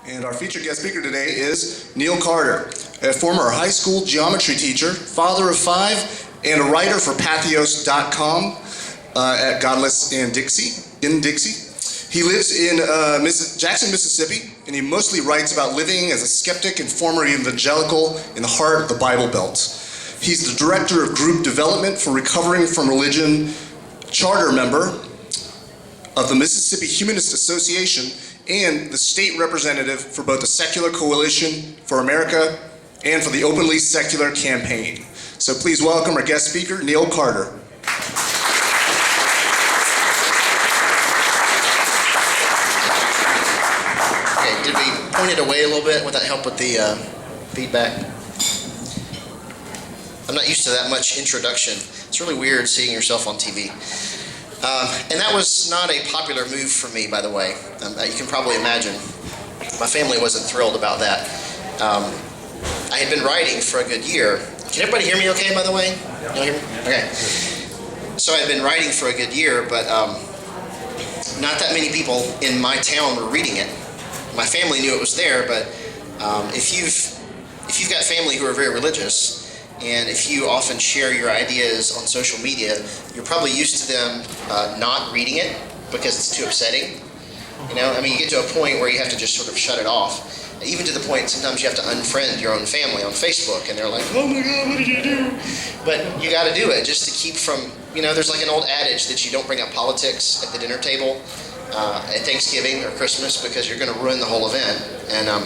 And our featured guest speaker today is Neil Carter, a former high school geometry teacher, father of 5, and a writer for Pathos.com at Godless in Dixie. He lives in Jackson, Mississippi, and he mostly writes about living as a skeptic and former evangelical in the heart of the Bible Belt. He's the director of group development for Recovering from Religion, charter member of the Mississippi Humanists Association, and the state representative for both the Secular Coalition for America and for the Openly Secular campaign. So please welcome our guest speaker, Neil Carter. Okay, did we point it away a little bit? Would that help with the feedback? I'm not used to that much introduction. It's really weird seeing yourself on TV. And that was not a popular move for me, by the way. You can probably imagine. My family wasn't thrilled about that. I had been writing for a good year. Can everybody hear me okay, by the way? You hear me? Okay. So I had been writing for a good year, but not that many people in my town were reading it. My family knew it was there, but if you've got family who are very religious, and if you often share your ideas on social media, you're probably used to them not reading it because it's too upsetting. You know, I mean, you get to a point where you have to just sort of shut it off. Even to the point sometimes you have to unfriend your own family on Facebook, and they're like, "Oh my God, what did you do?" But you got to do it just to keep from, you know, there's like an old adage that you don't bring up politics at the dinner table at Thanksgiving or Christmas because you're going to ruin the whole event. And I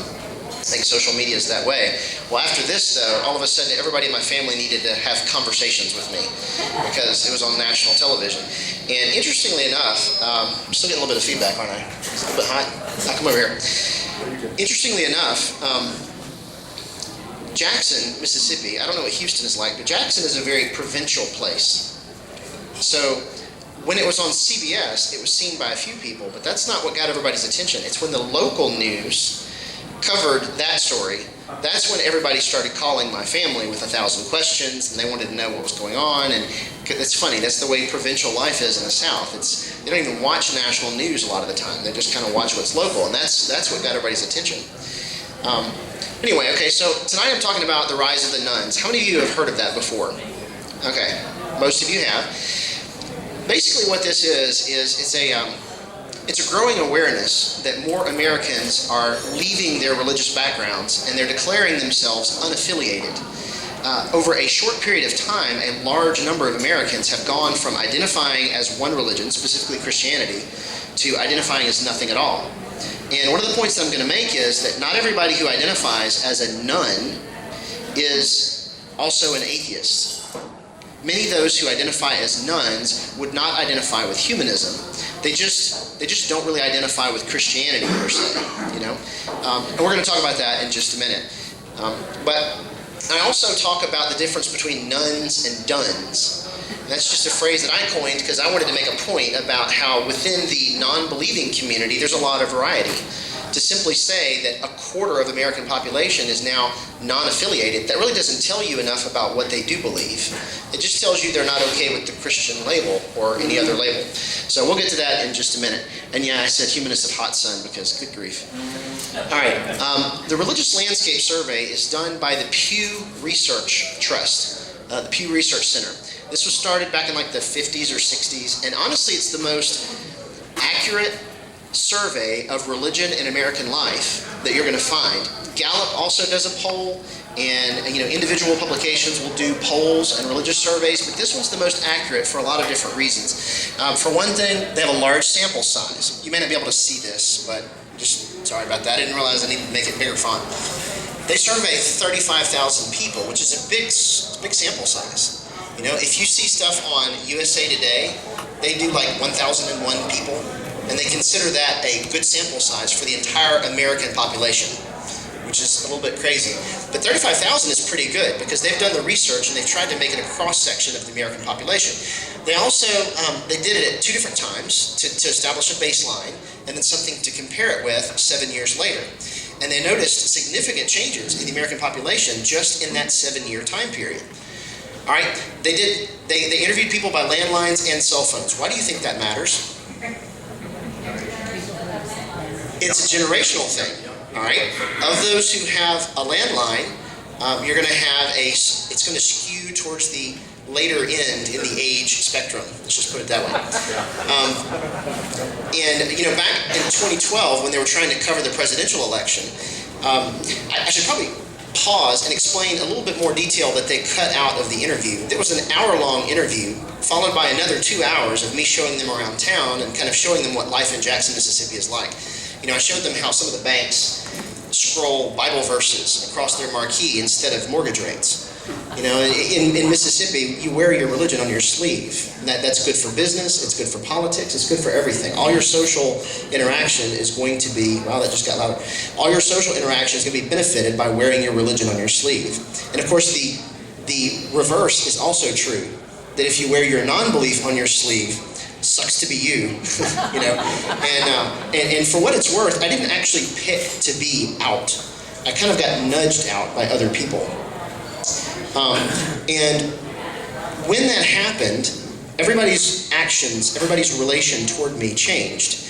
think social media is that way. Well, after this, though, all of a sudden, everybody in my family needed to have conversations with me because it was on national television. And interestingly enough, I'm still getting a little bit of feedback, aren't I? It's a little bit hot. I'll come over here. Interestingly enough, Jackson, Mississippi, I don't know what Houston is like, but Jackson is a very provincial place. So when it was on CBS, it was seen by a few people, but that's not what got everybody's attention. It's when the local news covered that story, that's when everybody started calling my family with 1,000 questions, and they wanted to know what was going on. And it's funny, that's the way provincial life is in the South. They don't even watch national news a lot of the time. They just kind of watch what's local, and that's what got everybody's attention. Anyway, okay, so tonight I'm talking about the rise of the nuns. How many of you have heard of that before? Okay, most of you have. Basically what this is it's a growing awareness that more Americans are leaving their religious backgrounds and they're declaring themselves unaffiliated. Over a short period of time, a large number of Americans have gone from identifying as one religion, specifically Christianity, to identifying as nothing at all. And one of the points that I'm going to make is that not everybody who identifies as a nun is also an atheist. Many of those who identify as nuns would not identify with humanism. They just don't really identify with Christianity per se, you know. And we're going to talk about that in just a minute. But I also talk about the difference between nuns and duns. And that's just a phrase that I coined because I wanted to make a point about how within the non-believing community there's a lot of variety. To simply say that a quarter of the American population is now non-affiliated, that really doesn't tell you enough about what they do believe. It just tells you they're not okay with the Christian label or any other label. So we'll get to that in just a minute. And yeah, I said Humanists of Houston because good grief. All right, the Religious Landscape Survey is done by the Pew Research Trust, the Pew Research Center. This was started back in like the 50s or 60s, and honestly it's the most accurate survey of religion in American life that you're going to find. Gallup also does a poll, and you know, individual publications will do polls and religious surveys, but this one's the most accurate for a lot of different reasons. For one thing, they have a large sample size. You may not be able to see this, but just sorry about that. I didn't realize I needed to make it bigger font. They survey 35,000 people, which is a big sample size. You know, if you see stuff on USA Today, they do like 1,001 people. And they consider that a good sample size for the entire American population, which is a little bit crazy. But 35,000 is pretty good because they've done the research and they've tried to make it a cross-section of the American population. They also, they did it at 2 different times to establish a baseline and then something to compare it with 7 years later. And they noticed significant changes in the American population just in that 7-year time period. All right, they interviewed people by landlines and cell phones. Why do you think that matters? It's a generational thing. All right. Of those who have a landline, you're going to have it's going to skew towards the later end in the age spectrum. Let's just put it that way. And back in 2012, when they were trying to cover the presidential election, I should probably pause and explain a little bit more detail that they cut out of the interview. There was an hour-long interview followed by another 2 hours of me showing them around town and kind of showing them what life in Jackson, Mississippi is like. I showed them how some of the banks scroll Bible verses across their marquee instead of mortgage rates. In Mississippi, you wear your religion on your sleeve. That's good for business, it's good for politics, it's good for everything. All your social interaction is going to be, wow, that just got louder. All your social interaction is going to be benefited by wearing your religion on your sleeve. And of course, the reverse is also true. That if you wear your non-belief on your sleeve, sucks to be you, And for what it's worth, I didn't actually pick to be out. I kind of got nudged out by other people. And when that happened, everybody's actions, everybody's relation toward me changed.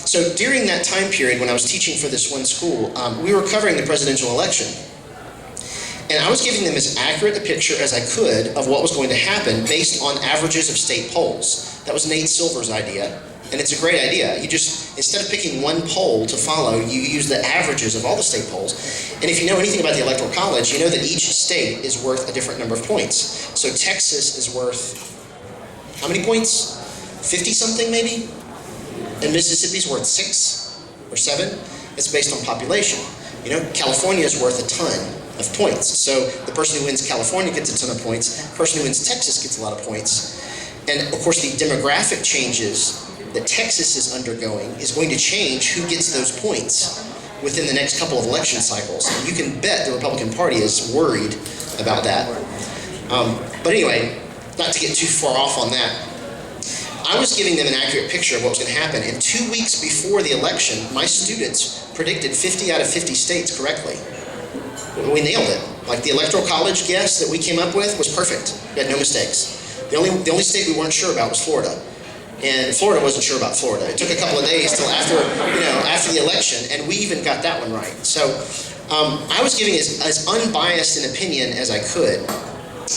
So during that time period when I was teaching for this one school, we were covering the presidential election. And I was giving them as accurate a picture as I could of what was going to happen based on averages of state polls. That was Nate Silver's idea, and it's a great idea. You just, instead of picking one poll to follow, you use the averages of all the state polls. And if you know anything about the Electoral College, you know that each state is worth a different number of points. So Texas is worth, how many points? 50-something maybe? And Mississippi's worth 6 or 7. It's based on population. California is worth a ton of points. So the person who wins California gets a ton of points. The person who wins Texas gets a lot of points. And of course the demographic changes that Texas is undergoing is going to change who gets those points within the next couple of election cycles. And you can bet the Republican Party is worried about that. But anyway, not to get too far off on that, I was giving them an accurate picture of what was going to happen. And 2 weeks before the election, my students predicted 50 out of 50 states correctly. We nailed it. Like the Electoral College guess that we came up with was perfect. We had no mistakes. The only state we weren't sure about was Florida. And Florida wasn't sure about Florida. It took a couple of days till after the election, and we even got that one right. So I was giving as unbiased an opinion as I could.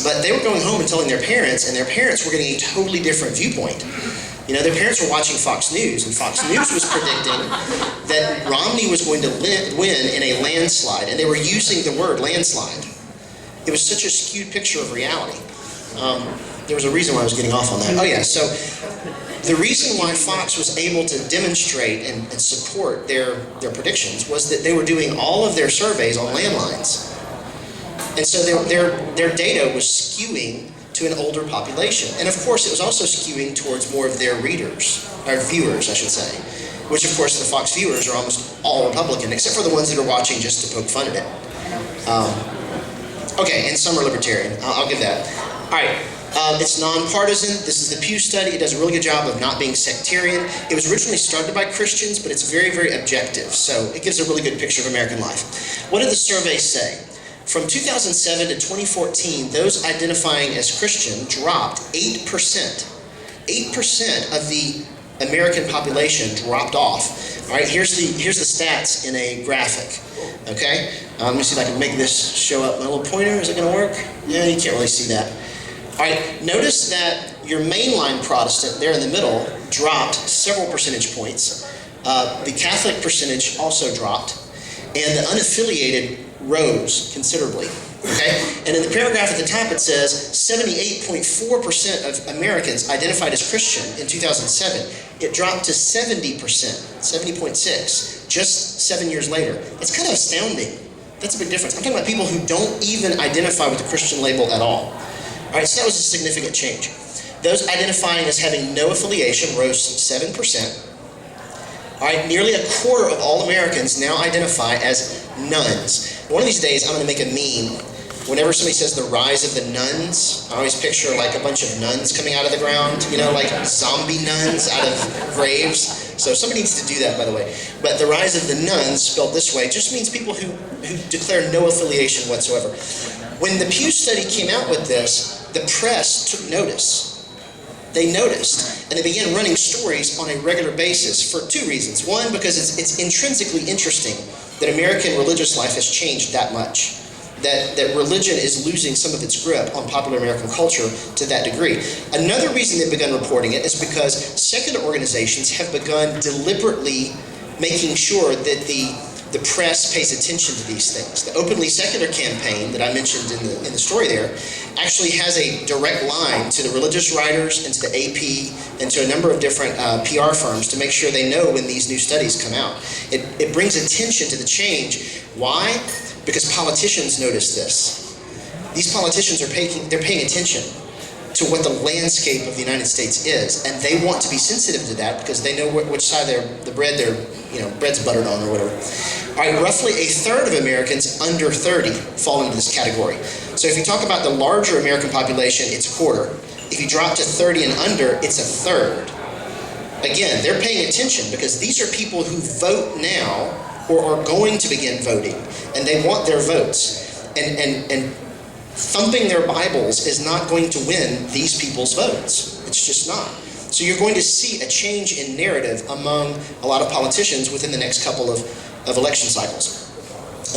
But they were going home and telling their parents, and their parents were getting a totally different viewpoint. Their parents were watching Fox News, and Fox News was predicting that Romney was going to win in a landslide, and they were using the word landslide. It was such a skewed picture of reality. There was a reason why I was getting off on that. Oh yeah, so the reason why Fox was able to demonstrate and support their predictions was that they were doing all of their surveys on landlines. And so their data was skewing to an older population. And of course, it was also skewing towards more of their readers, or viewers, I should say, which of course the Fox viewers are almost all Republican, except for the ones that are watching just to poke fun at it. Okay, and some are libertarian, I'll give that. All right, it's nonpartisan. This is the Pew study. It does a really good job of not being sectarian. It was originally started by Christians, but it's very, very objective. So it gives a really good picture of American life. What did the survey say? From 2007 to 2014, those identifying as Christian dropped 8%. 8% of the American population dropped off. All right, here's the stats in a graphic. Okay, let me see if I can make this show up. My little pointer, is it going to work? Yeah, you can't really see that. All right, notice that your mainline Protestant there in the middle dropped several percentage points. The Catholic percentage also dropped, and the unaffiliated rose considerably. Okay, and in the paragraph at the top it says 78.4% of Americans identified as Christian in 2007. It dropped to 70%, 70.6, just 7 years later. That's kind of astounding. That's a big difference. I'm talking about people who don't even identify with the Christian label at all. All right, so that was a significant change. Those identifying as having no affiliation rose 7%. All right, nearly a quarter of all Americans now identify as nuns. One of these days, I'm going to make a meme. Whenever somebody says the rise of the nuns, I always picture like a bunch of nuns coming out of the ground, like zombie nuns out of graves. So somebody needs to do that, by the way. But the rise of the nuns, spelled this way, just means people who declare no affiliation whatsoever. When the Pew study came out with this, the press took notice. They noticed, and they began running stories on a regular basis for two reasons. One, because it's intrinsically interesting that American religious life has changed that much. That religion is losing some of its grip on popular American culture to that degree. Another reason they've begun reporting it is because secular organizations have begun deliberately making sure that the press pays attention to these things. The Openly Secular campaign that I mentioned in the story there actually has a direct line to the religious writers and to the AP and to a number of different PR firms to make sure they know when these new studies come out. It brings attention to the change. Why? Because politicians notice this. These politicians are paying attention to what the landscape of the United States is, and they want to be sensitive to that because they know which side the bread's buttered on or whatever. All right, roughly a third of Americans under 30 fall into this category. So if you talk about the larger American population, it's a quarter. If you drop to 30 and under, it's a third. Again, they're paying attention because these are people who vote now or are going to begin voting, and they want their votes. And thumping their Bibles is not going to win these people's votes. It's just not. So you're going to see a change in narrative among a lot of politicians within the next couple of election cycles.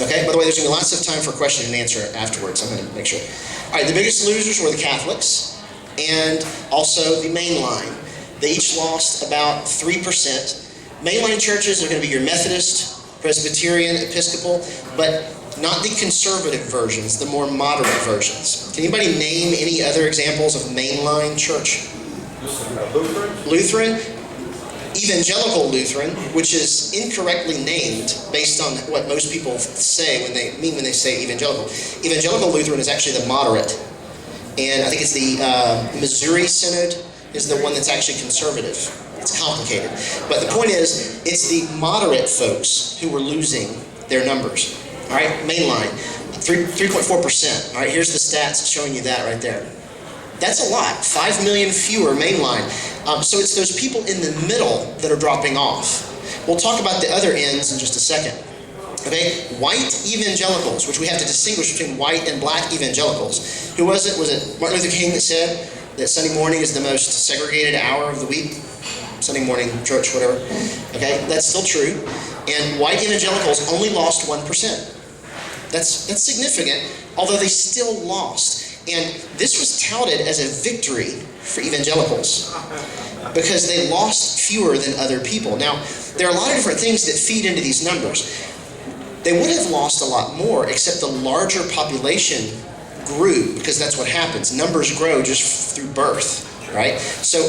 Okay, by the way, there's going to be lots of time for question and answer afterwards. I'm going to make sure. All right, the biggest losers were the Catholics and also the mainline. They each lost about 3%. Mainline churches are going to be your Methodist, Presbyterian, Episcopal, but not the conservative versions, the more moderate versions. Can anybody name any other examples of mainline church? Lutheran? Evangelical Lutheran, which is incorrectly named based on what most people say when they say evangelical. Evangelical Lutheran is actually the moderate. And I think it's the Missouri Synod is the one that's actually conservative. It's complicated. But the point is, it's the moderate folks who were losing their numbers. All right, mainline, 3.4%. All right, here's the stats showing you that right there. That's a lot, 5 million fewer mainline. So it's those people in the middle that are dropping off. We'll talk about the other ends in just a second. Okay, white evangelicals, which we have to distinguish between white and black evangelicals. Who was it? Was it Martin Luther King that said that Sunday morning is the most segregated hour of the week? Sunday morning church, whatever. Okay, that's still true. And white evangelicals only lost 1%. That's significant, although they still lost. And this was touted as a victory for evangelicals because they lost fewer than other people. Now, there are a lot of different things that feed into these numbers. They would have lost a lot more, except the larger population grew, because that's what happens. Numbers grow just through birth, right? So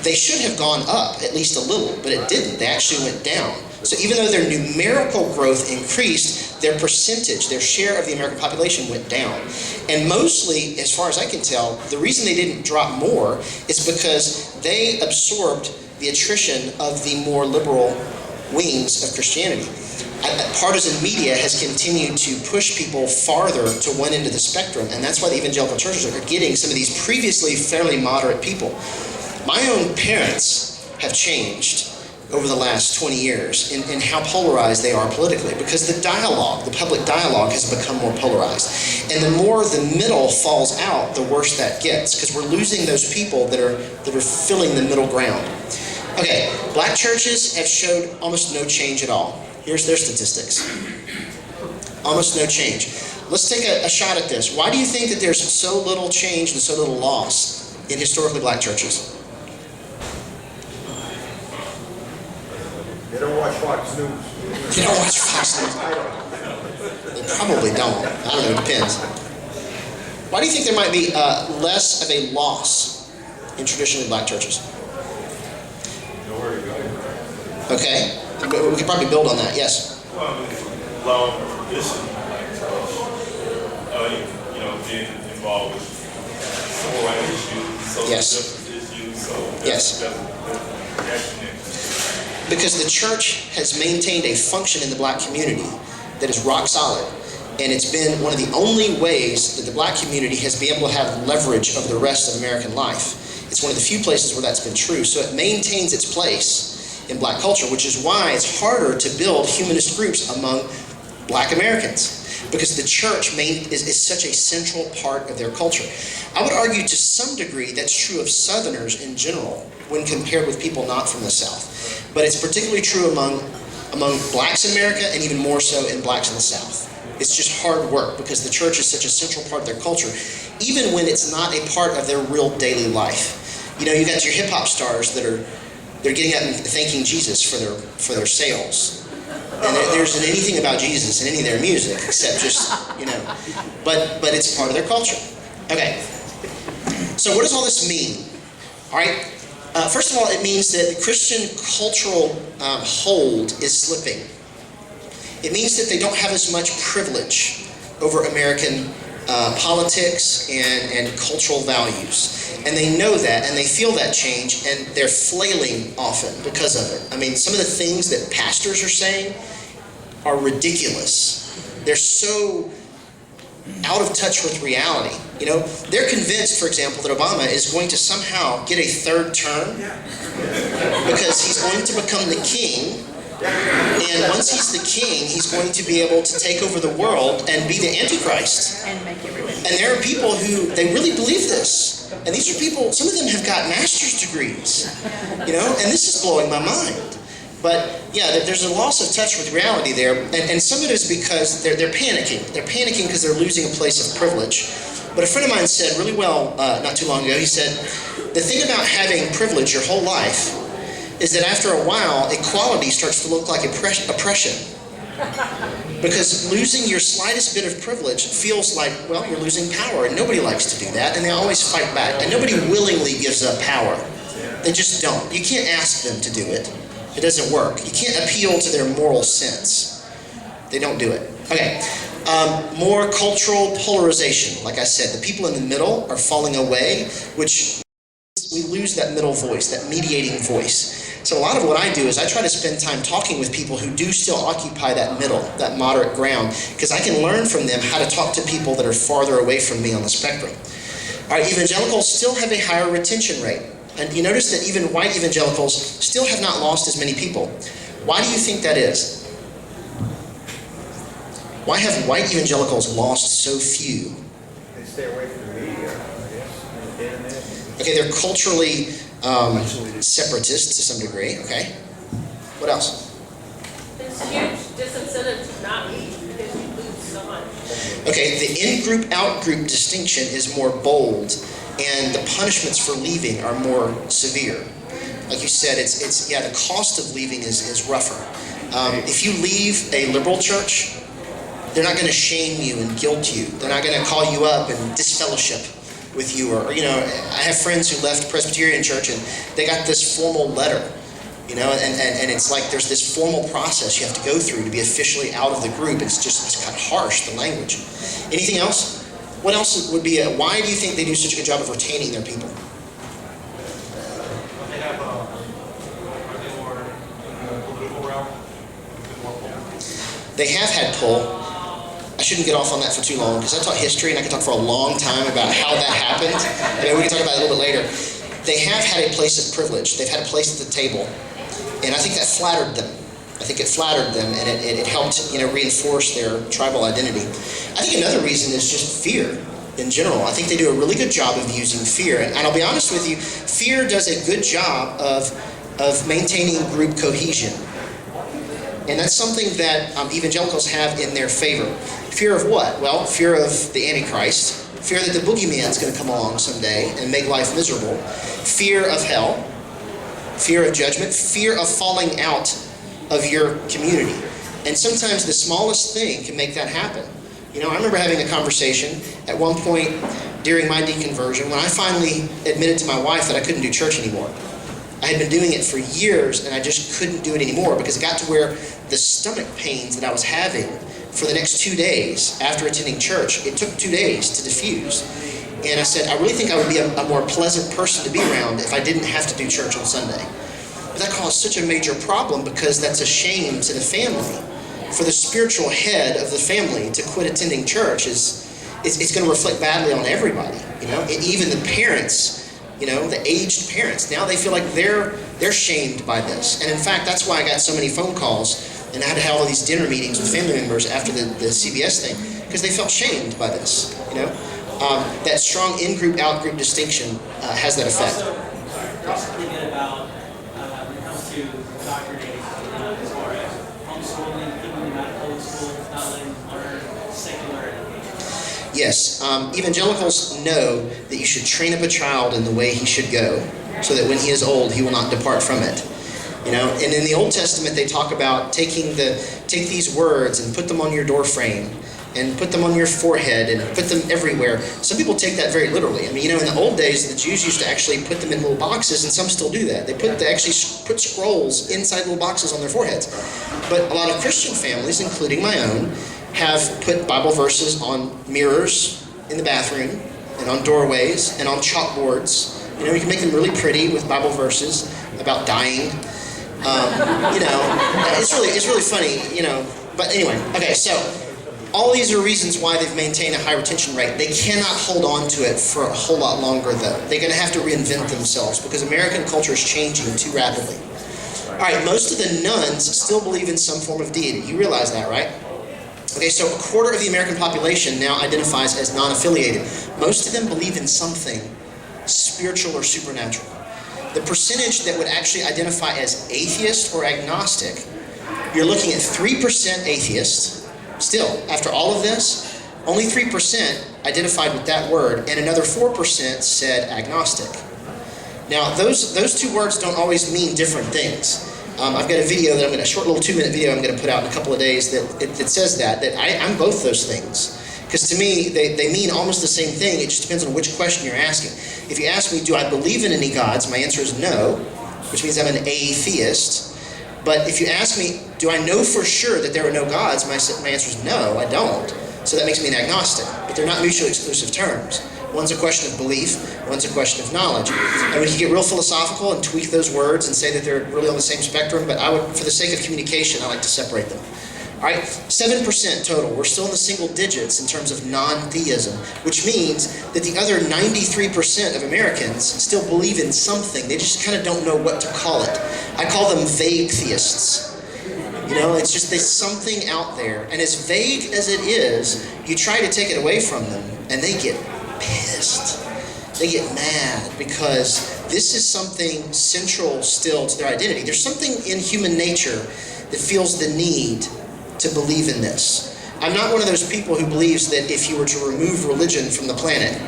they should have gone up at least a little, but it didn't. They actually went down. So even though their numerical growth increased, their percentage, their share of the American population went down. And mostly, as far as I can tell, the reason they didn't drop more is because they absorbed the attrition of the more liberal wings of Christianity. Partisan media has continued to push people farther to one end of the spectrum, and that's why the evangelical churches are getting some of these previously fairly moderate people. My own parents have changed over the last 20 years in how polarized they are politically, because the dialogue, the public dialogue, has become more polarized. And the more the middle falls out, the worse that gets, because we're losing those people that are filling the middle ground. Okay, black churches have showed almost no change at all. Here's their statistics. Almost no change. Let's take a shot at this. Why do you think that there's so little change and so little loss in historically black churches? They don't watch Fox News. They don't watch Fox News. They probably don't. I don't know, it depends. Why do you think there might be less of a loss in traditionally black churches? Nowhere to go. Okay, we could probably build on that, yes. Well, this is being involved with civil rights issues, social justice issues, so yes. Because the church has maintained a function in the black community that is rock solid. And it's been one of the only ways that the black community has been able to have leverage over the rest of American life. It's one of the few places where that's been true. So it maintains its place in black culture, which is why it's harder to build humanist groups among black Americans, because the church is such a central part of their culture. I would argue to some degree that's true of Southerners in general when compared with people not from the South. But it's particularly true among among blacks in America, and even more so in blacks in the South. It's just hard work because the church is such a central part of their culture, even when it's not a part of their real daily life. You know, you got your hip hop stars they're getting up and thanking Jesus for their sales. And there isn't anything about Jesus in any of their music except just, you know, but it's part of their culture. Okay, so what does all this mean? All right, first of all, it means that the Christian cultural hold is slipping. It means that they don't have as much privilege over American politics and cultural values. And they know that, and they feel that change, and they're flailing often because of it. I mean, some of the things that pastors are saying are ridiculous. They're so out of touch with reality. You know, they're convinced, for example, that Obama is going to somehow get a third term because he's going to become the king. And once he's the king, he's going to be able to take over the world and be the Antichrist. And there are people who, they really believe this. And these are people, some of them have got master's degrees, you know, and this is blowing my mind. But yeah, there's a loss of touch with reality there. And some of it is because they're panicking. They're panicking because they're losing a place of privilege. But a friend of mine said really well not too long ago, he said, the thing about having privilege your whole life is that after a while, equality starts to look like oppression. Because losing your slightest bit of privilege feels like, well, you're losing power, and nobody likes to do that, and they always fight back. And nobody willingly gives up power. They just don't. You can't ask them to do it. It doesn't work. You can't appeal to their moral sense. They don't do it. Okay. More cultural polarization. Like I said, the people in the middle are falling away, which we lose that middle voice, that mediating voice. So a lot of what I do is I try to spend time talking with people who do still occupy that middle, that moderate ground, because I can learn from them how to talk to people that are farther away from me on the spectrum. All right, evangelicals still have a higher retention rate. And you notice that even white evangelicals still have not lost as many people. Why do you think that is? Why have white evangelicals lost so few? They stay away from the media, I guess, and the internet. Okay, they're culturally separatist to some degree, okay? What else? There's huge disincentive to not leave because you lose so much. Okay, the in-group, out-group distinction is more bold, and the punishments for leaving are more severe. Like you said, it's the cost of leaving is rougher. If you leave a liberal church, they're not going to shame you and guilt you. They're not going to call you up and disfellowship with you, or, you know, I have friends who left Presbyterian church and they got this formal letter, you know, and it's like there's this formal process you have to go through to be officially out of the group. It's kind of harsh, the language. Anything else? What else would be why do you think they do such a good job of retaining their people? They have, are they more in the political realm? They have had pull. I shouldn't get off on that for too long because I taught history and I could talk for a long time about how that happened. We can talk about it a little bit later. They have had a place of privilege. They've had a place at the table. And I think that flattered them. I think it flattered them, and it helped, you know, reinforce their tribal identity. I think another reason is just fear in general. I think they do a really good job of using fear. And I'll be honest with you, fear does a good job of maintaining group cohesion. And that's something that evangelicals have in their favor. Fear of what? Well, fear of the Antichrist. Fear that the boogeyman's going to come along someday and make life miserable. Fear of hell. Fear of judgment. Fear of falling out of your community. And sometimes the smallest thing can make that happen. You know, I remember having a conversation at one point during my deconversion when I finally admitted to my wife that I couldn't do church anymore. I had been doing it for years and I just couldn't do it anymore because it got to where the stomach pains that I was having for the next 2 days after attending church, it took 2 days to diffuse. And I said, I really think I would be a more pleasant person to be around if I didn't have to do church on Sunday. But that caused such a major problem because that's a shame to the family. For the spiritual head of the family to quit attending church it's going to reflect badly on everybody. You know, even the parents. You know, the aged parents, now they feel like they're shamed by this. And in fact, that's why I got so many phone calls and I had to have all these dinner meetings with family members after the CBS thing, because they felt shamed by this, you know. That strong in-group, out-group distinction has that effect. They're also pretty good about, when it comes to indoctrinating, as far as Yes, evangelicals know that you should train up a child in the way he should go, so that when he is old, he will not depart from it. You know, and in the Old Testament, they talk about take these words and put them on your door frame, and put them on your forehead, and put them everywhere. Some people take that very literally. I mean, you know, in the old days, the Jews used to actually put them in little boxes, and some still do that. They actually put scrolls inside little boxes on their foreheads. But a lot of Christian families, including my own, have put Bible verses on mirrors in the bathroom, and on doorways, and on chalkboards. You know, you can make them really pretty with Bible verses about dying. You know, it's really funny, you know. But anyway, okay, so all these are reasons why they've maintained a high retention rate. They cannot hold on to it for a whole lot longer, though. They're going to have to reinvent themselves because American culture is changing too rapidly. All right, most of the nuns still believe in some form of deity. You realize that, right? Okay, so a quarter of the American population now identifies as non-affiliated. Most of them believe in something spiritual or supernatural. The percentage that would actually identify as atheist or agnostic, you're looking at 3% atheists. Still, after all of this, only 3% identified with that word, and another 4% said agnostic. Now, those two words don't always mean different things. I've got a video a short little 2-minute video I'm going to put out in a couple of days that it says that I'm both those things. Because to me, they mean almost the same thing. It just depends on which question you're asking. If you ask me, do I believe in any gods? My answer is no, which means I'm an atheist. But if you ask me, do I know for sure that there are no gods? My answer is no, I don't. So that makes me an agnostic. But they're not mutually exclusive terms. One's a question of belief, one's a question of knowledge. And we can get real philosophical and tweak those words and say that they're really on the same spectrum, but for the sake of communication, I like to separate them. All right, 7% total. We're still in the single digits in terms of non-theism, which means that the other 93% of Americans still believe in something. They just kind of don't know what to call it. I call them vague theists. You know, it's just there's something out there. And as vague as it is, you try to take it away from them, and they get pissed. They get mad because this is something central still to their identity. There's something in human nature that feels the need to believe in this. I'm not one of those people who believes that if you were to remove religion from the planet,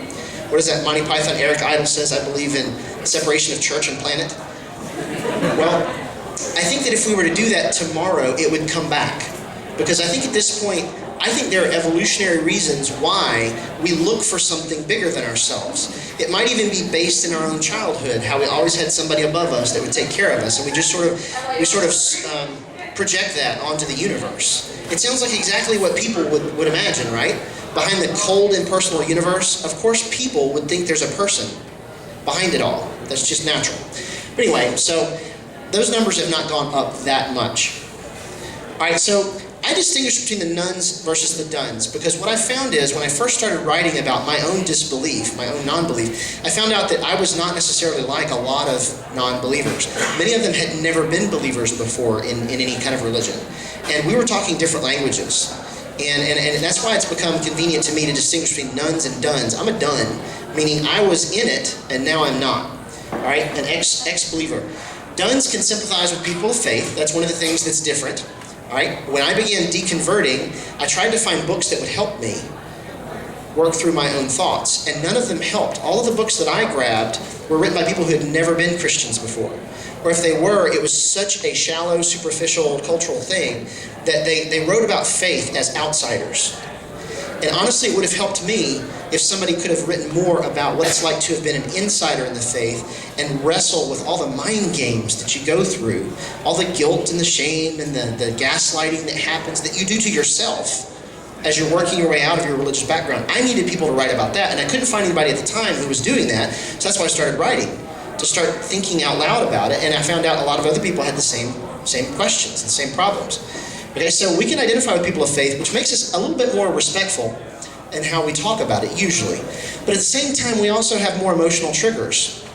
what is that Monty Python Eric Idle says, I believe in separation of church and planet? Well, I think that if we were to do that tomorrow, it would come back. Because I think at this point, I think there are evolutionary reasons why we look for something bigger than ourselves. It might even be based in our own childhood, how we always had somebody above us that would take care of us, and we sort of project that onto the universe. It sounds like exactly what people would imagine, right? Behind the cold, impersonal universe, of course people would think there's a person behind it all. That's just natural. But anyway, so those numbers have not gone up that much. All right, so I distinguish between the nuns versus the duns, because what I found is when I first started writing about my own disbelief, my own non-belief, I found out that I was not necessarily like a lot of non-believers. Many of them had never been believers before in any kind of religion. And we were talking different languages. And that's why it's become convenient to me to distinguish between nuns and duns. I'm a dun, meaning I was in it and now I'm not. All right, an ex-believer. Duns can sympathize with people of faith. That's one of the things that's different. All right. When I began deconverting, I tried to find books that would help me work through my own thoughts, and none of them helped. All of the books that I grabbed were written by people who had never been Christians before. Or if they were, it was such a shallow, superficial, cultural thing that they wrote about faith as outsiders. And honestly, it would have helped me if somebody could have written more about what it's like to have been an insider in the faith and wrestle with all the mind games that you go through, all the guilt and the shame and the gaslighting that happens that you do to yourself as you're working your way out of your religious background. I needed people to write about that, and I couldn't find anybody at the time who was doing that, so that's why I started writing, to start thinking out loud about it, and I found out a lot of other people had the same questions, the same problems. Okay, so we can identify with people of faith, which makes us a little bit more respectful in how we talk about it, usually. But at the same time, we also have more emotional triggers.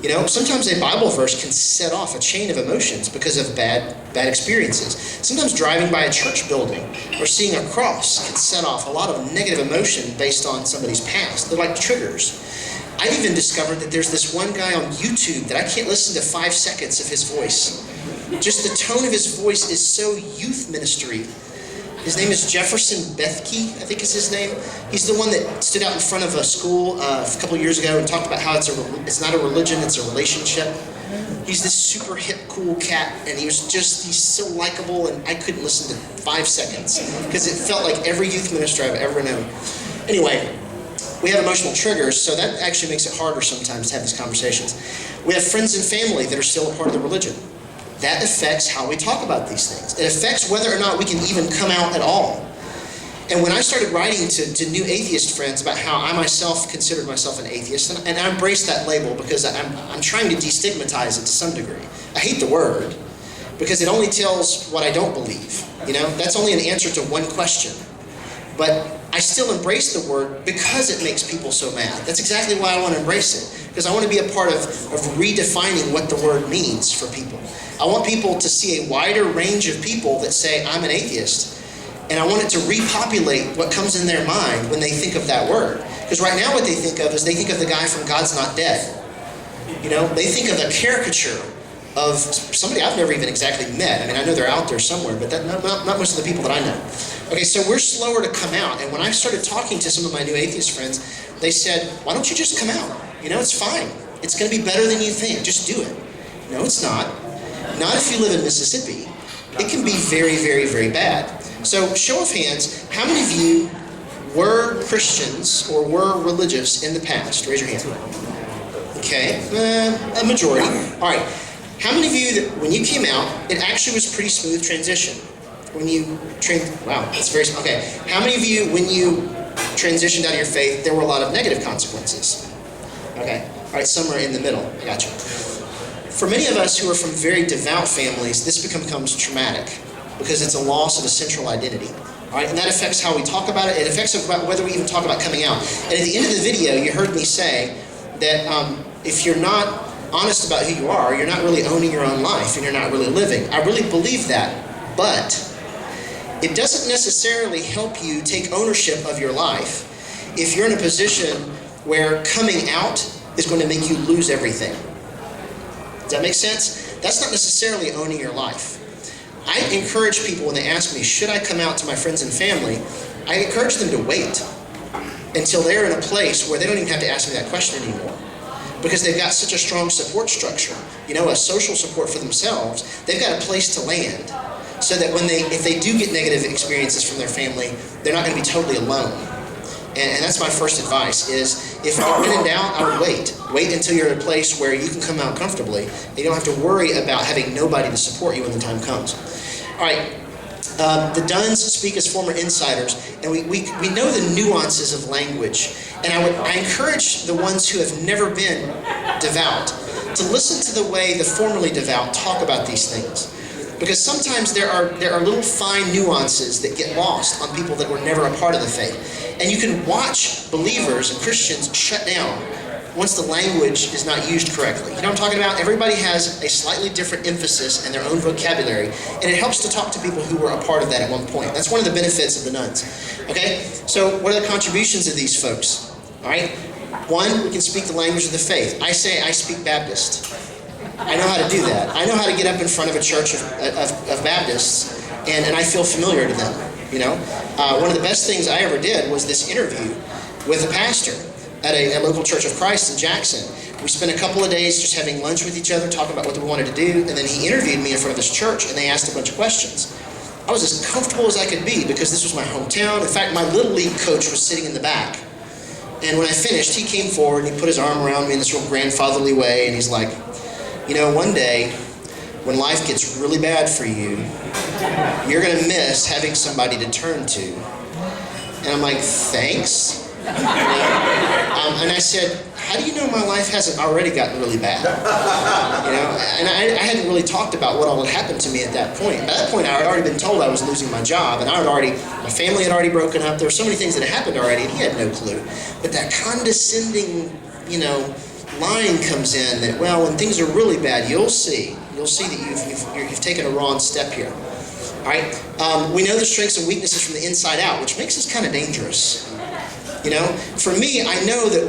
You know, sometimes a Bible verse can set off a chain of emotions because of bad experiences. Sometimes driving by a church building or seeing a cross can set off a lot of negative emotion based on somebody's past. They're like triggers. I've even discovered that there's this one guy on YouTube that I can't listen to 5 seconds of his voice. Just the tone of his voice is so youth ministry. His name is Jefferson Bethke, I think is his name. He's the one that stood out in front of a school a couple of years ago and talked about how it's not a religion, it's a relationship. He's this super hip, cool cat, and he's so likable, and I couldn't listen to 5 seconds because it felt like every youth minister I've ever known. Anyway, we have emotional triggers, so that actually makes it harder sometimes to have these conversations. We have friends and family that are still a part of the religion. That affects how we talk about these things. It affects whether or not we can even come out at all. And when I started writing to new atheist friends about how I myself considered myself an atheist, and I embraced that label because I'm trying to destigmatize it to some degree. I hate the word because it only tells what I don't believe. That's only an answer to one question. But I still embrace the word because it makes people so mad. That's exactly why I want to embrace it, because I want to be a part of redefining what the word means for people. I want people to see a wider range of people that say, I'm an atheist, and I want it to repopulate what comes in their mind when they think of that word. Because right now what they think of is they think of the guy from God's Not Dead. They think of a caricature of somebody I've never even exactly met. I mean, I know they're out there somewhere, but not most of the people that I know. Okay, so we're slower to come out. And when I started talking to some of my new atheist friends, they said, why don't you just come out? It's fine. It's going to be better than you think. Just do it. No, it's not. Not if you live in Mississippi. It can be very, very, very bad. So, show of hands, how many of you were Christians or were religious in the past? Raise your hand. Okay, a majority. All right. How many of you that when you came out, it actually was a pretty smooth transition? When you wow, that's very okay. How many of you, when you transitioned out of your faith, there were a lot of negative consequences? Okay. All right, somewhere in the middle. I got you. For many of us who are from very devout families, this becomes traumatic because it's a loss of a central identity. All right, and that affects how we talk about it. It affects whether we even talk about coming out. And at the end of the video, you heard me say that if you're not honest about who you are, you're not really owning your own life and you're not really living. I really believe that, but it doesn't necessarily help you take ownership of your life if you're in a position where coming out is going to make you lose everything. Does that make sense? That's not necessarily owning your life. I encourage people when they ask me, should I come out to my friends and family? I encourage them to wait until they're in a place where they don't even have to ask me that question anymore. Because they've got such a strong support structure, a social support for themselves. They've got a place to land so that if they do get negative experiences from their family, they're not going to be totally alone. And that's my first advice is, if when in doubt, I would wait. Wait until you're in a place where you can come out comfortably and you don't have to worry about having nobody to support you when the time comes. All right. The nuns speak as former insiders, and we know the nuances of language. And I encourage the ones who have never been devout to listen to the way the formerly devout talk about these things. Because sometimes there are little fine nuances that get lost on people that were never a part of the faith. And you can watch believers and Christians shut down once the language is not used correctly. You know what I'm talking about? Everybody has a slightly different emphasis and their own vocabulary, and it helps to talk to people who were a part of that at one point. That's one of the benefits of the nuns. Okay? So what are the contributions of these folks? All right? One, we can speak the language of the faith. I say I speak Baptist. I know how to do that. I know how to get up in front of a church of Baptists, and I feel familiar to them. One of the best things I ever did was this interview with a pastor at a local Church of Christ in Jackson. We spent a couple of days just having lunch with each other, talking about what we wanted to do, and then he interviewed me in front of his church, and they asked a bunch of questions. I was as comfortable as I could be because this was my hometown. In fact, my Little League coach was sitting in the back. And when I finished, he came forward and he put his arm around me in this real grandfatherly way, and he's like, one day, when life gets really bad for you, you're going to miss having somebody to turn to. And I'm like, thanks. And I said, how do you know my life hasn't already gotten really bad? And I hadn't really talked about what all had happened to me at that point. By that point, I had already been told I was losing my job, and my family had already broken up. There were so many things that had happened already, and he had no clue. But that condescending, line comes in that, well, when things are really bad, you'll see that you've taken a wrong step here. All right. We know the strengths and weaknesses from the inside out, which makes us kind of dangerous. You know, for me, I know that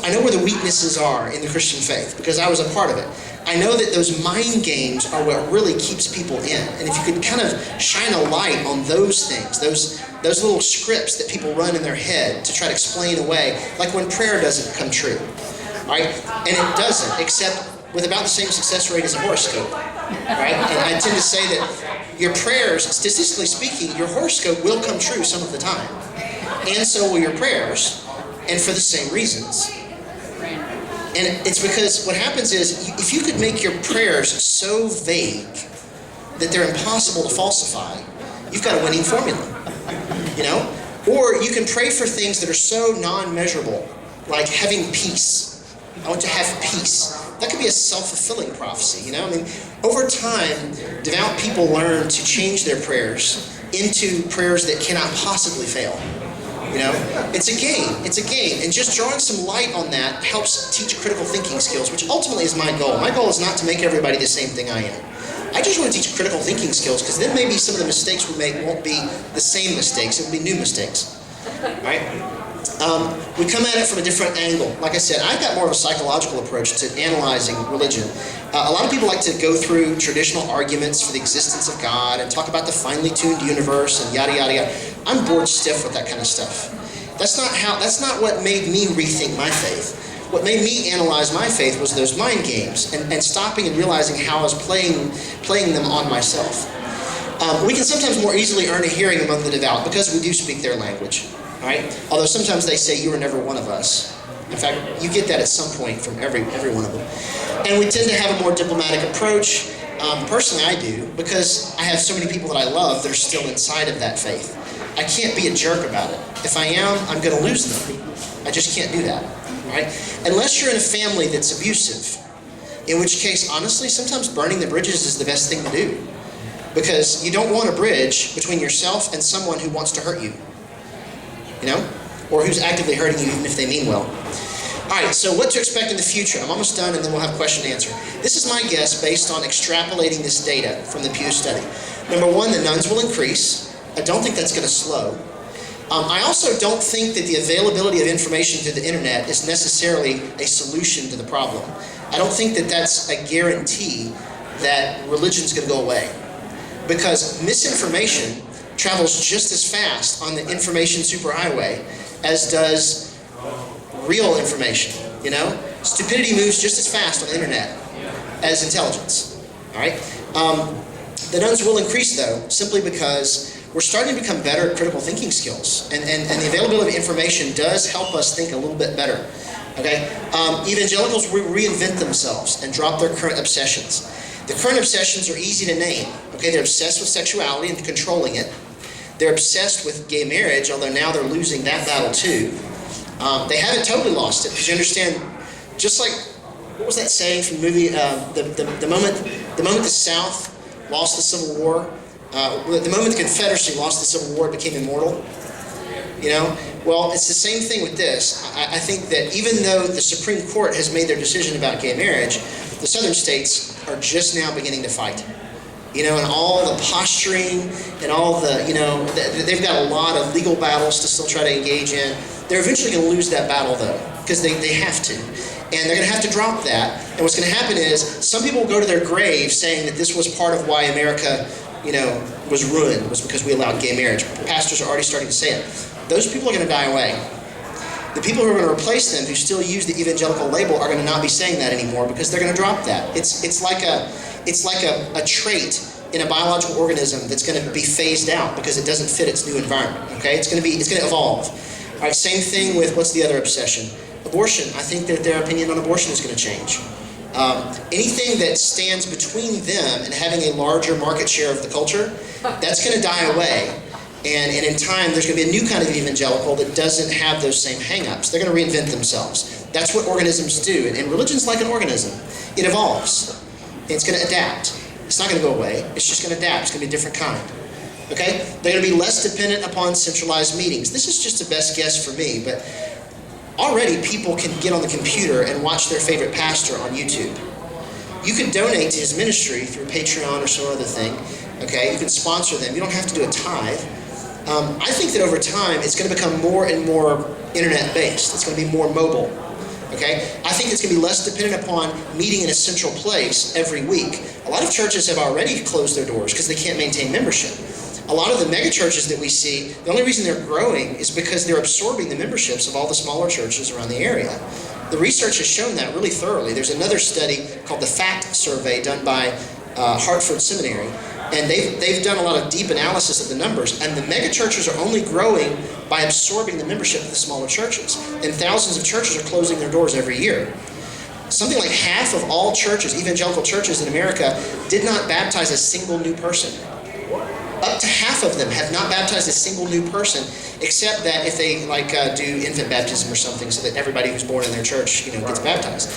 I know where the weaknesses are in the Christian faith because I was a part of it. I know that those mind games are what really keeps people in. And if you could kind of shine a light on those things, those little scripts that people run in their head to try to explain away, like when prayer doesn't come true, right? And it doesn't, except with about the same success rate as a horoscope, right? And I tend to say that your prayers, statistically speaking, your horoscope will come true some of the time. And so will your prayers, and for the same reasons. And it's because what happens is, if you could make your prayers so vague that they're impossible to falsify, you've got a winning formula, you know? Or you can pray for things that are so non-measurable, like having peace. I want to have peace. That could be a self-fulfilling prophecy, you know? I mean, over time, devout people learn to change their prayers into prayers that cannot possibly fail. You know, it's a game, and just drawing some light on that helps teach critical thinking skills, which ultimately is my goal. My goal is not to make everybody the same thing I am. I just want to teach critical thinking skills, because then maybe some of the mistakes we make won't be the same mistakes, it will be new mistakes, right? We come at it from a different angle. Like I said, I've got more of a psychological approach to analyzing religion. A lot of people like to go through traditional arguments for the existence of God and talk about the finely tuned universe and yada yada yada. I'm bored stiff with that kind of stuff. That's not what made me rethink my faith. What made me analyze my faith was those mind games and stopping and realizing how I was playing them on myself. We can sometimes more easily earn a hearing among the devout because we do speak their language. All right? Although sometimes they say, you were never one of us. In fact, you get that at some point from every one of them. And we tend to have a more diplomatic approach. Personally, I do, because I have so many people that I love that are still inside of that faith. I can't be a jerk about it. If I am, I'm going to lose them. I just can't do that. All right? Unless you're in a family that's abusive, in which case, honestly, sometimes burning the bridges is the best thing to do. Because you don't want a bridge between yourself and someone who wants to hurt you. You know? Or who's actively hurting you even if they mean well. Alright, so what to expect in the future? I'm almost done and then we'll have question and answer. This is my guess based on extrapolating this data from the Pew study. Number one, the nuns will increase. I don't think that's going to slow. I also don't think that the availability of information through the internet is necessarily a solution to the problem. I don't think that that's a guarantee that religion's going to go away. Because misinformation travels just as fast on the information superhighway as does real information, you know? Stupidity moves just as fast on the internet as intelligence, all right? The nuns will increase, though, simply because we're starting to become better at critical thinking skills, and the availability of information does help us think a little bit better, okay? Evangelicals will reinvent themselves and drop their current obsessions. The current obsessions are easy to name, okay? They're obsessed with sexuality and controlling it. They're obsessed with gay marriage, although now they're losing that battle too. They haven't totally lost it, because you understand, just like, what was that saying from the movie, the moment the South lost the Civil War, the moment the Confederacy lost the Civil War, it became immortal. You know? Well, it's the same thing with this. I think that even though the Supreme Court has made their decision about gay marriage, the southern states are just now beginning to fight. You know, and all the posturing and all the, you know, they've got a lot of legal battles to still try to engage in. They're eventually going to lose that battle, though, because they have to. And they're going to have to drop that. And what's going to happen is some people will go to their grave saying that this was part of why America, you know, was ruined, was because we allowed gay marriage. Pastors are already starting to say it. Those people are going to die away. The people who are going to replace them, who still use the evangelical label, are going to not be saying that anymore because they're going to drop that. It's like a trait in a biological organism that's going to be phased out because it doesn't fit its new environment. Okay, it's going to evolve. All right, same thing with what's the other obsession? Abortion. I think that their opinion on abortion is going to change. Anything that stands between them and having a larger market share of the culture, that's going to die away. And in time, there's going to be a new kind of evangelical that doesn't have those same hang-ups. They're going to reinvent themselves. That's what organisms do. And religion's like an organism. It evolves. And it's going to adapt. It's not going to go away. It's just going to adapt. It's going to be a different kind. Okay? They're going to be less dependent upon centralized meetings. This is just a best guess for me, but already people can get on the computer and watch their favorite pastor on YouTube. You can donate to his ministry through Patreon or some other thing. Okay? You can sponsor them. You don't have to do a tithe. I think that over time, it's going to become more and more internet-based. It's going to be more mobile. Okay? I think it's going to be less dependent upon meeting in a central place every week. A lot of churches have already closed their doors because they can't maintain membership. A lot of the mega churches that we see, the only reason they're growing is because they're absorbing the memberships of all the smaller churches around the area. The research has shown that really thoroughly. There's another study called the FACT survey done by Hartford Seminary, and they've done a lot of deep analysis of the numbers, and the mega churches are only growing by absorbing the membership of the smaller churches, and thousands of churches are closing their doors every year. Something like half of all churches, evangelical churches in America, did not baptize a single new person. Up to half of them have not baptized a single new person, except that if they do infant baptism or something, so that everybody who's born in their church, gets baptized.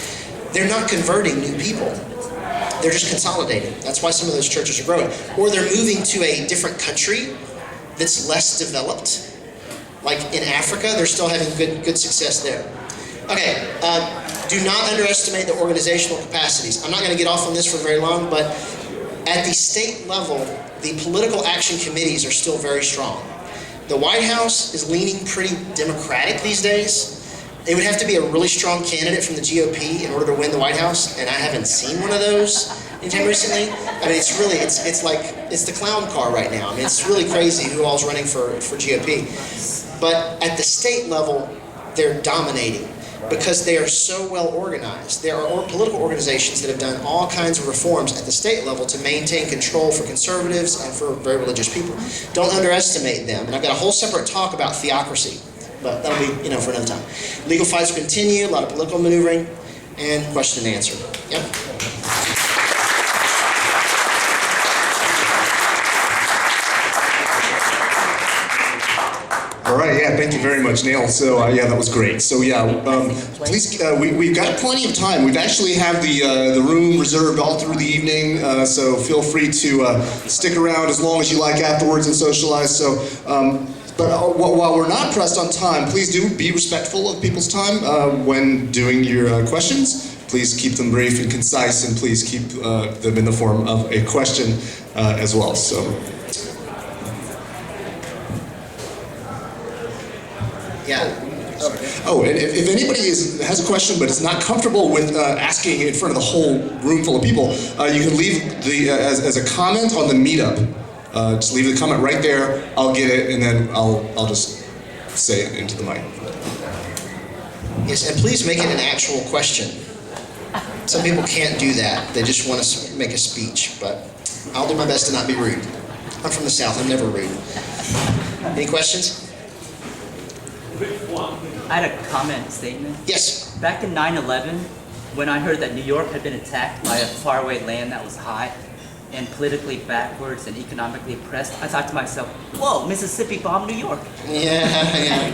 They're not converting new people. They're just consolidating. That's why some of those churches are growing. Or they're moving to a different country that's less developed. Like in Africa, they're still having good success there. Okay, do not underestimate the organizational capacities. I'm not going to get off on this for very long, but at the state level, the political action committees are still very strong. The White House is leaning pretty Democratic these days. It would have to be a really strong candidate from the GOP in order to win the White House, and I haven't seen one of those anytime recently. I mean, it's the clown car right now. I mean, it's really crazy who all's running for GOP. But at the state level, they're dominating because they are so well organized. There are political organizations that have done all kinds of reforms at the state level to maintain control for conservatives and for very religious people. Don't underestimate them. And I've got a whole separate talk about theocracy, but that'll be, for another time. Legal fights continue, a lot of political maneuvering, and question and answer. Yep. All right, yeah, thank you very much, Neil. So, yeah, that was great. So, yeah, please, we've got plenty of time. We've actually have the room reserved all through the evening, so feel free to stick around as long as you like afterwards and socialize. So, but while we're not pressed on time, please do be respectful of people's time when doing your questions. Please keep them brief and concise, and please keep them in the form of a question as well. So. Yeah. Oh, and if anybody has a question but is not comfortable with asking in front of the whole room full of people, you can leave as a comment on the meetup. Just leave the comment right there. I'll get it, and then I'll just say it into the mic. Yes, and please make it an actual question. Some people can't do that. They just want to make a speech, but I'll do my best to not be rude. I'm from the South. I'm never rude. Any questions? I had a comment statement. Yes. Back in 9/11, when I heard that New York had been attacked by a faraway land that was hot and politically backwards and economically oppressed, I thought to myself, whoa, Mississippi bombed New York. Yeah.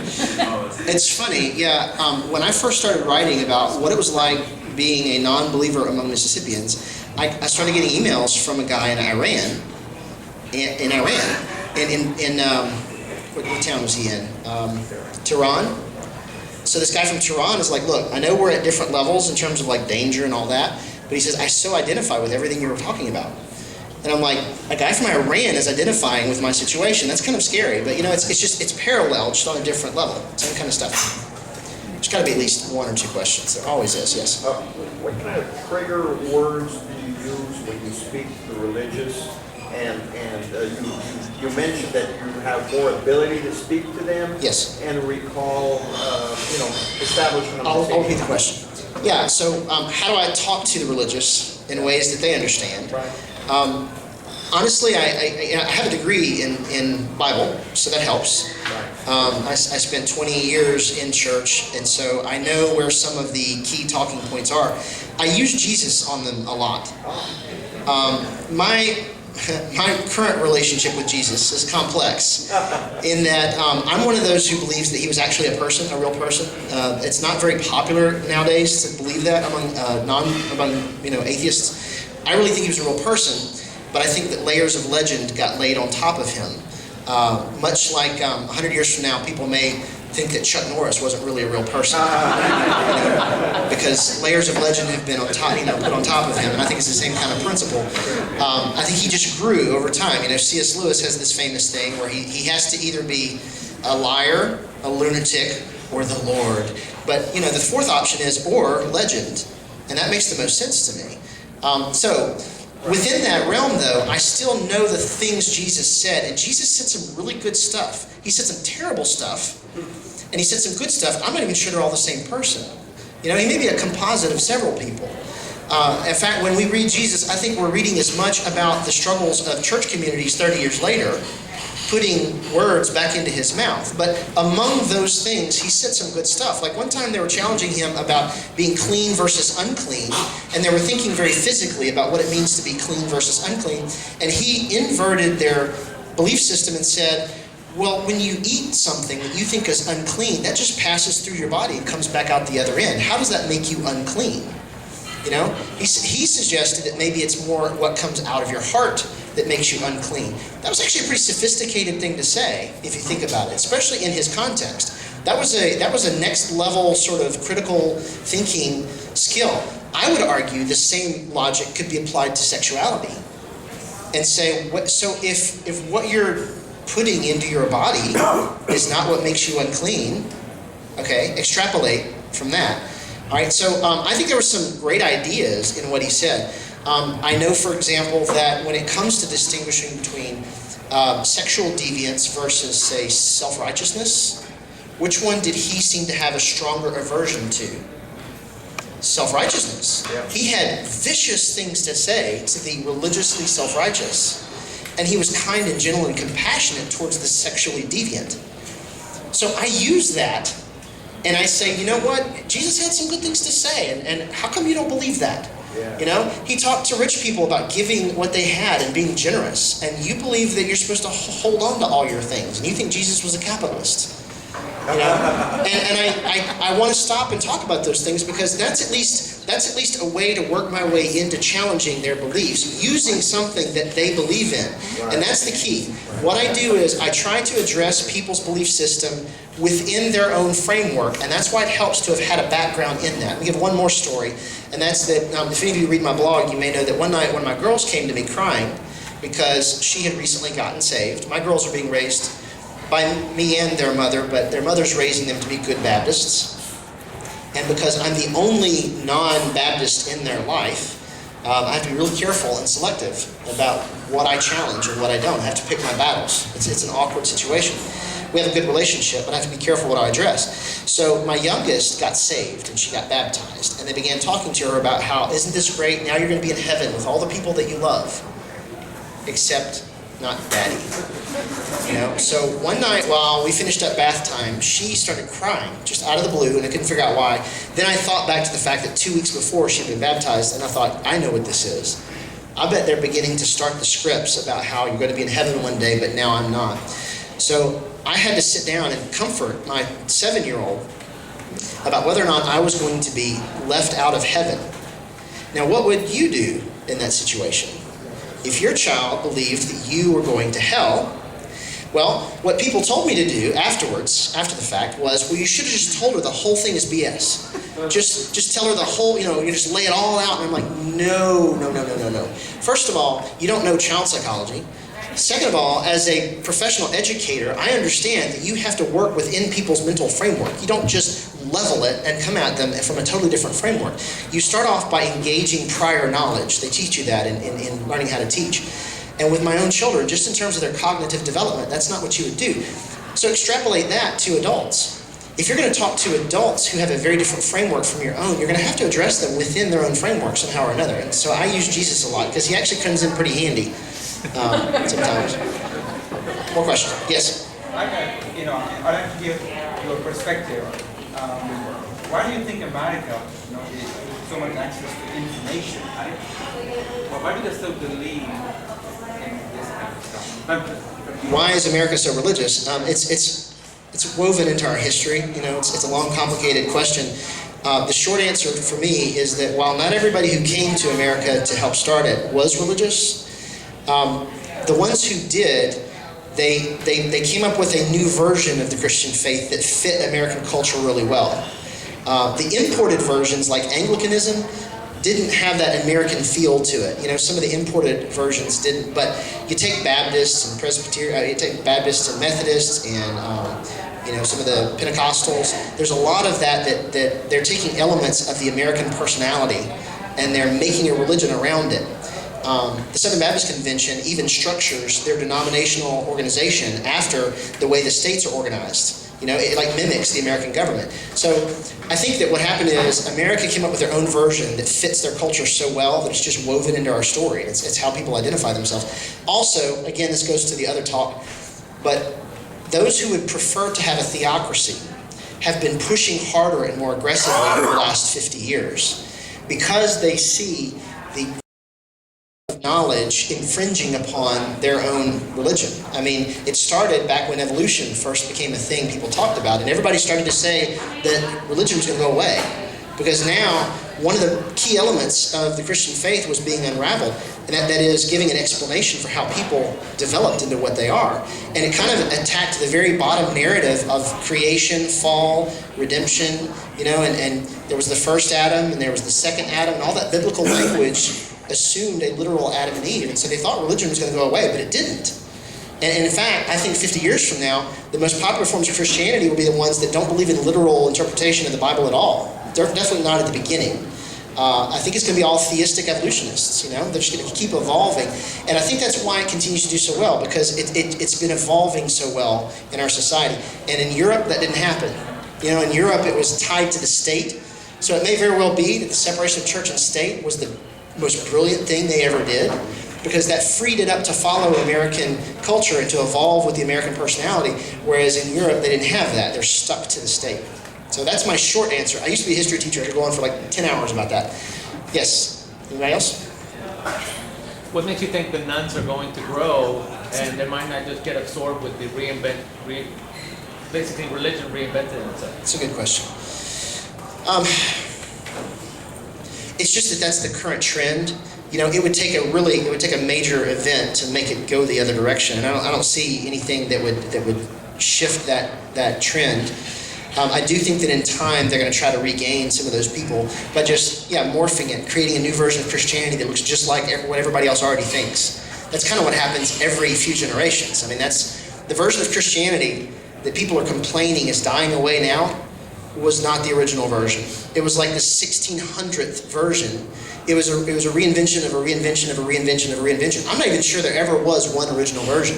It's funny, yeah. When I first started writing about what it was like being a non-believer among Mississippians, I started getting emails from a guy in Iran. What town was he in? Tehran. So this guy from Tehran is like, look, I know we're at different levels in terms of danger and all that, but he says, I so identify with everything you were talking about. And I'm like, a guy from Iran is identifying with my situation. That's kind of scary, but it's parallel, just on a different level. Same kind of stuff. There's got to be at least one or two questions. There always is, yes. What kind of trigger words do you use when you speak to the religious? And you mentioned that you have more ability to speak to them. Yes. And recall, establishment of I'll repeat the question. Yeah, so how do I talk to the religious in ways that they understand? Right. Honestly, I have a degree in Bible, so that helps. Right. I spent 20 years in church, and so I know where some of the key talking points are. I use Jesus on them a lot. My current relationship with Jesus is complex in that I'm one of those who believes that he was actually a person, a real person. It's not very popular nowadays to believe that among atheists. I really think he was a real person, but I think that layers of legend got laid on top of him. Much like 100 years from now, people may think that Chuck Norris wasn't really a real person. Because layers of legend have been on top, put on top of him, and I think it's the same kind of principle. I think he just grew over time. C.S. Lewis has this famous thing where he has to either be a liar, a lunatic, or the Lord. But the fourth option is or legend, and that makes the most sense to me. So within that realm, though, I still know the things Jesus said, and Jesus said some really good stuff. He said some terrible stuff, and he said some good stuff. I'm not even sure they're all the same person. He may be a composite of several people. In fact, when we read Jesus, I think we're reading as much about the struggles of church communities 30 years later, putting words back into his mouth. But among those things, he said some good stuff. Like one time they were challenging him about being clean versus unclean, and they were thinking very physically about what it means to be clean versus unclean, and he inverted their belief system and said, well, when you eat something that you think is unclean, that just passes through your body and comes back out the other end. How does that make you unclean? He suggested that maybe it's more what comes out of your heart that makes you unclean. That was actually a pretty sophisticated thing to say, if you think about it, especially in his context. That was a next level sort of critical thinking skill. I would argue the same logic could be applied to sexuality, and say, so if what you're putting into your body is not what makes you unclean, okay, extrapolate from that. All right, so I think there were some great ideas in what he said. I know, for example, that when it comes to distinguishing between sexual deviance versus, say, self-righteousness, which one did he seem to have a stronger aversion to? Self-righteousness. Yeah. He had vicious things to say to the religiously self-righteous, and he was kind and gentle and compassionate towards the sexually deviant. So I use that, and I say, you know what? Jesus had some good things to say, and how come you don't believe that? Yeah. He talked to rich people about giving what they had and being generous, and you believe that you're supposed to hold on to all your things, and you think Jesus was a capitalist. And I want to stop and talk about those things, because that's at least a way to work my way into challenging their beliefs, using something that they believe in. Right. And that's the key. Right. What I do is I try to address people's belief system within their own framework, and that's why it helps to have had a background in that. We give one more story, and that's that if any of you read my blog, you may know that one night one of my girls came to me crying because she had recently gotten saved. My girls are being raised by me and their mother, but their mother's raising them to be good Baptists. And because I'm the only non-Baptist in their life, I have to be really careful and selective about what I challenge and what I don't. I have to pick my battles. It's an awkward situation. We have a good relationship, but I have to be careful what I address. So my youngest got saved, and she got baptized. And they began talking to her about how, isn't this great? Now you're going to be in heaven with all the people that you love, except not Daddy. So one night while we finished up bath time, she started crying, just out of the blue, and I couldn't figure out why. Then I thought back to the fact that 2 weeks before she'd been baptized, and I thought, I know what this is. I bet they're beginning to start the scripts about how you're going to be in heaven one day, but now I'm not. So I had to sit down and comfort my 7-year-old about whether or not I was going to be left out of heaven. Now, what would you do in that situation? If your child believed that you were going to hell, well, what people told me to do afterwards, after the fact, was, well, you should have just told her the whole thing is BS. Just tell her the whole, you just lay it all out. And I'm like, no. First of all, you don't know child psychology. Second of all, as a professional educator, I understand that you have to work within people's mental framework. You don't just level it and come at them from a totally different framework. You start off by engaging prior knowledge. They teach you that in learning how to teach. And with my own children, just in terms of their cognitive development, that's not what you would do. So extrapolate that to adults. If you're going to talk to adults who have a very different framework from your own, you're going to have to address them within their own framework somehow or another. And so I use Jesus a lot because he actually comes in pretty handy sometimes. More questions? Yes? I'd like to give your perspective. Why do you think America is so much access to information? Why do they still believe in this kind of stuff? Why is America so religious? It's woven into our history. It's a long, complicated question. The short answer for me is that while not everybody who came to America to help start it was religious, the ones who did, they came up with a new version of the Christian faith that fit American culture really well. The imported versions, like Anglicanism, didn't have that American feel to it. You know, some of the imported versions didn't, but you take Baptists and Presbyterian, you take Baptists and Methodists and you know, some of the Pentecostals. There's a lot of that they're taking elements of the American personality and they're making a religion around it. The Southern Baptist Convention even structures their denominational organization after the way the states are organized. You know, it like mimics the American government. So I think that what happened is America came up with their own version that fits their culture so well that it's just woven into our story. It's how people identify themselves. Also, again, this goes to the other talk, but those who would prefer to have a theocracy have been pushing harder and more aggressively over the last 50 years because they see the knowledge infringing upon their own religion. I mean, it started back when evolution first became a thing people talked about, and everybody started to say that religion was going to go away. Because now, one of the key elements of the Christian faith was being unraveled, and that is giving an explanation for how people developed into what they are. And it kind of attacked the very bottom narrative of creation, fall, redemption, you know, and there was the first Adam, and there was the second Adam, and all that biblical language assumed a literal Adam and Eve, and so they thought religion was going to go away, but it didn't. And in fact, I think 50 years from now, the most popular forms of Christianity will be the ones that don't believe in literal interpretation of the Bible at all. They're definitely not at the beginning. I think it's going to be all theistic evolutionists, you know? They're just going to keep evolving. And I think that's why it continues to do so well, because it's been evolving so well in our society. And in Europe, that didn't happen. You know, in Europe, it was tied to the state. So it may very well be that the separation of church and state was the most brilliant thing they ever did, because that freed it up to follow American culture and to evolve with the American personality, whereas in Europe, they didn't have that. They're stuck to the state. So that's my short answer. I used to be a history teacher. I could go on for like 10 hours about that. Yes? Anybody else? What makes you think the nuns are going to grow and they might not just get absorbed with the basically religion reinvented itself? That's a good question. It's just that that's the current trend. You know, it would take a major event to make it go the other direction, and I don't see anything that would shift that trend. I do think that in time they're going to try to regain some of those people by just morphing it, creating a new version of Christianity that looks just like what everybody else already thinks. That's kind of what happens every few generations. I mean, that's the version of Christianity that people are complaining is dying away now. Was not the original version. It was like the 1600th version. It was a reinvention of a reinvention of a reinvention of a reinvention. I'm not even sure there ever was one original version.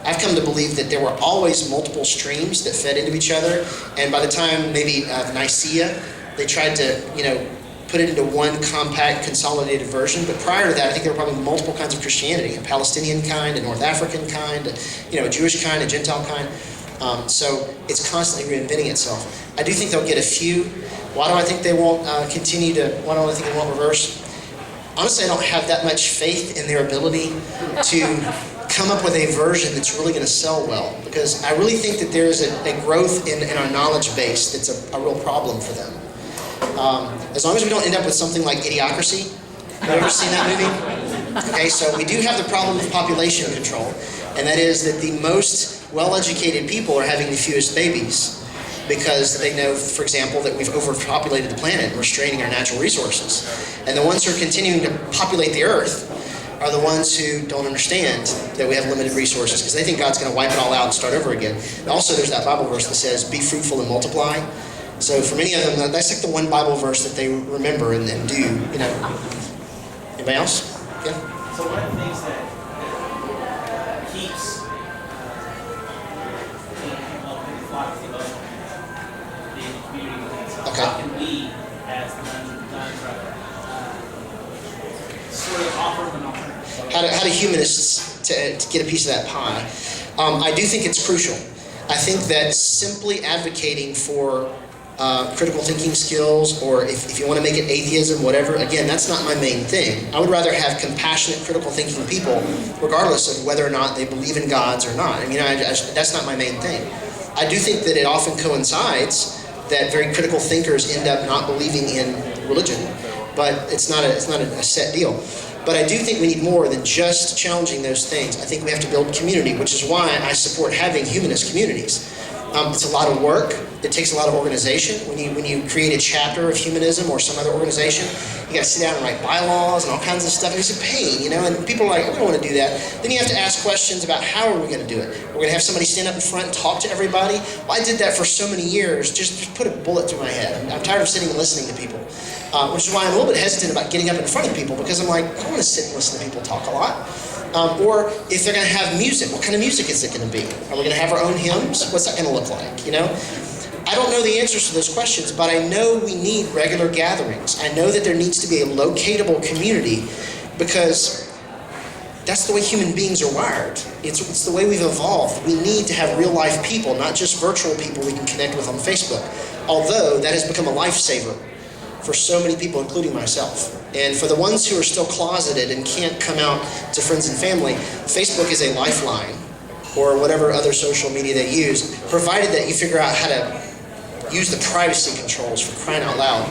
I've come to believe that there were always multiple streams that fed into each other, and by the time maybe Nicaea, they tried to, put it into one compact, consolidated version. But prior to that, I think there were probably multiple kinds of Christianity: a Palestinian kind, a North African kind, a Jewish kind, a Gentile kind. So it's constantly reinventing itself. I do think they'll get a few. Why do I think they won't continue to? Why do I think they won't reverse? Honestly, I don't have that much faith in their ability to come up with a version that's really going to sell well, because I really think that there is a growth in our knowledge base that's a real problem for them. As long as we don't end up with something like Idiocracy. Have you ever seen that movie? Okay, so we do have the problem of population control, and that is that the most well-educated people are having the fewest babies because they know, for example, that we've overpopulated the planet and we're straining our natural resources. And the ones who are continuing to populate the earth are the ones who don't understand that we have limited resources, because they think God's going to wipe it all out and start over again. And also, there's that Bible verse that says, "Be fruitful and multiply." So for many of them, that's like the one Bible verse that they remember and do. Anybody else? Yeah. So one of the things that keeps the flock theologians in the community, so how can we, as the nuns, sort of offer them an alternative? How do humanists to get a piece of that pie? I do think it's crucial. I think that simply advocating for critical thinking skills, or if you want to make it atheism, whatever, again, that's not my main thing. I would rather have compassionate, critical thinking people, regardless of whether or not they believe in gods or not. I mean, that's not my main thing. I do think that it often coincides that very critical thinkers end up not believing in religion, but it's not a set deal. But I do think we need more than just challenging those things. I think we have to build community, which is why I support having humanist communities. It's a lot of work. It takes a lot of organization. When you create a chapter of humanism or some other organization, you got to sit down and write bylaws and all kinds of stuff. And it's a pain, you know. And people are like, we don't want to do that. Then you have to ask questions about how are we going to do it. We're going to have somebody stand up in front and talk to everybody. Well, I did that for so many years. Just put a bullet through my head. I'm tired of sitting and listening to people, which is why I'm a little bit hesitant about getting up in front of people, because I'm like, I don't want to sit and listen to people talk a lot. Or if they're going to have music, what kind of music is it going to be? Are we going to have our own hymns? What's that going to look like? You know, I don't know the answers to those questions, but I know we need regular gatherings. I know that there needs to be a locatable community, because that's the way human beings are wired. It's the way we've evolved. We need to have real life people, not just virtual people we can connect with on Facebook. Although that has become a lifesaver for so many people, including myself. And for the ones who are still closeted and can't come out to friends and family, Facebook is a lifeline, or whatever other social media they use, provided that you figure out how to use the privacy controls, for crying out loud.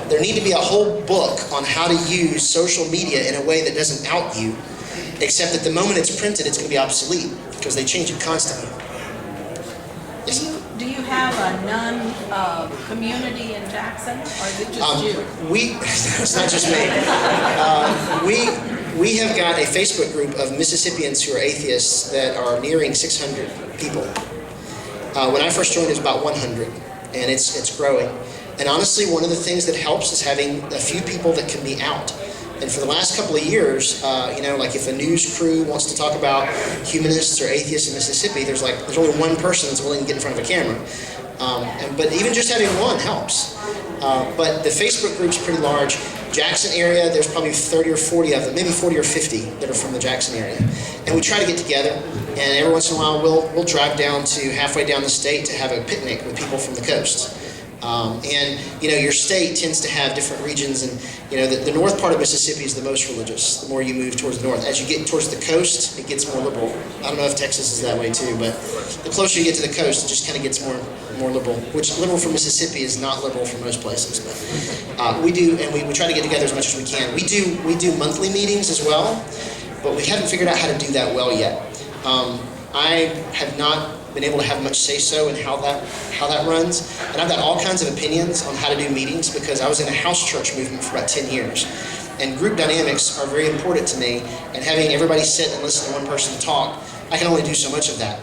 There need to be a whole book on how to use social media in a way that doesn't out you, except that the moment it's printed, it's going to be obsolete, because they change it constantly. Yes? Do you have a nun community in Jackson, or is it just you? It's not just me. We have got a Facebook group of Mississippians who are atheists that are nearing 600 people. When I first joined, it was about 100, and it's growing. And honestly, one of the things that helps is having a few people that can be out. And for the last couple of years, like if a news crew wants to talk about humanists or atheists in Mississippi, there's only one person that's willing to get in front of a camera. But even just having one helps. But the Facebook group's pretty large. Jackson area, there's probably 30 or 40 of them, maybe 40 or 50 that are from the Jackson area. And we try to get together, and every once in a while we'll drive down to halfway down the state to have a picnic with people from the coast. Your state tends to have different regions, and the north part of Mississippi is the most religious. The more you move towards the north, as you get towards the coast, it gets more liberal. I don't know if Texas is that way too, but the closer you get to the coast, it just kind of gets more liberal. Which liberal for Mississippi is not liberal for most places, but we do, and we try to get together as much as we can. We do monthly meetings as well, but we haven't figured out how to do that well yet. I have not been able to have much say-so in how that runs. And I've got all kinds of opinions on how to do meetings, because I was in a house church movement for about 10 years. And group dynamics are very important to me, and having everybody sit and listen to one person talk, I can only do so much of that.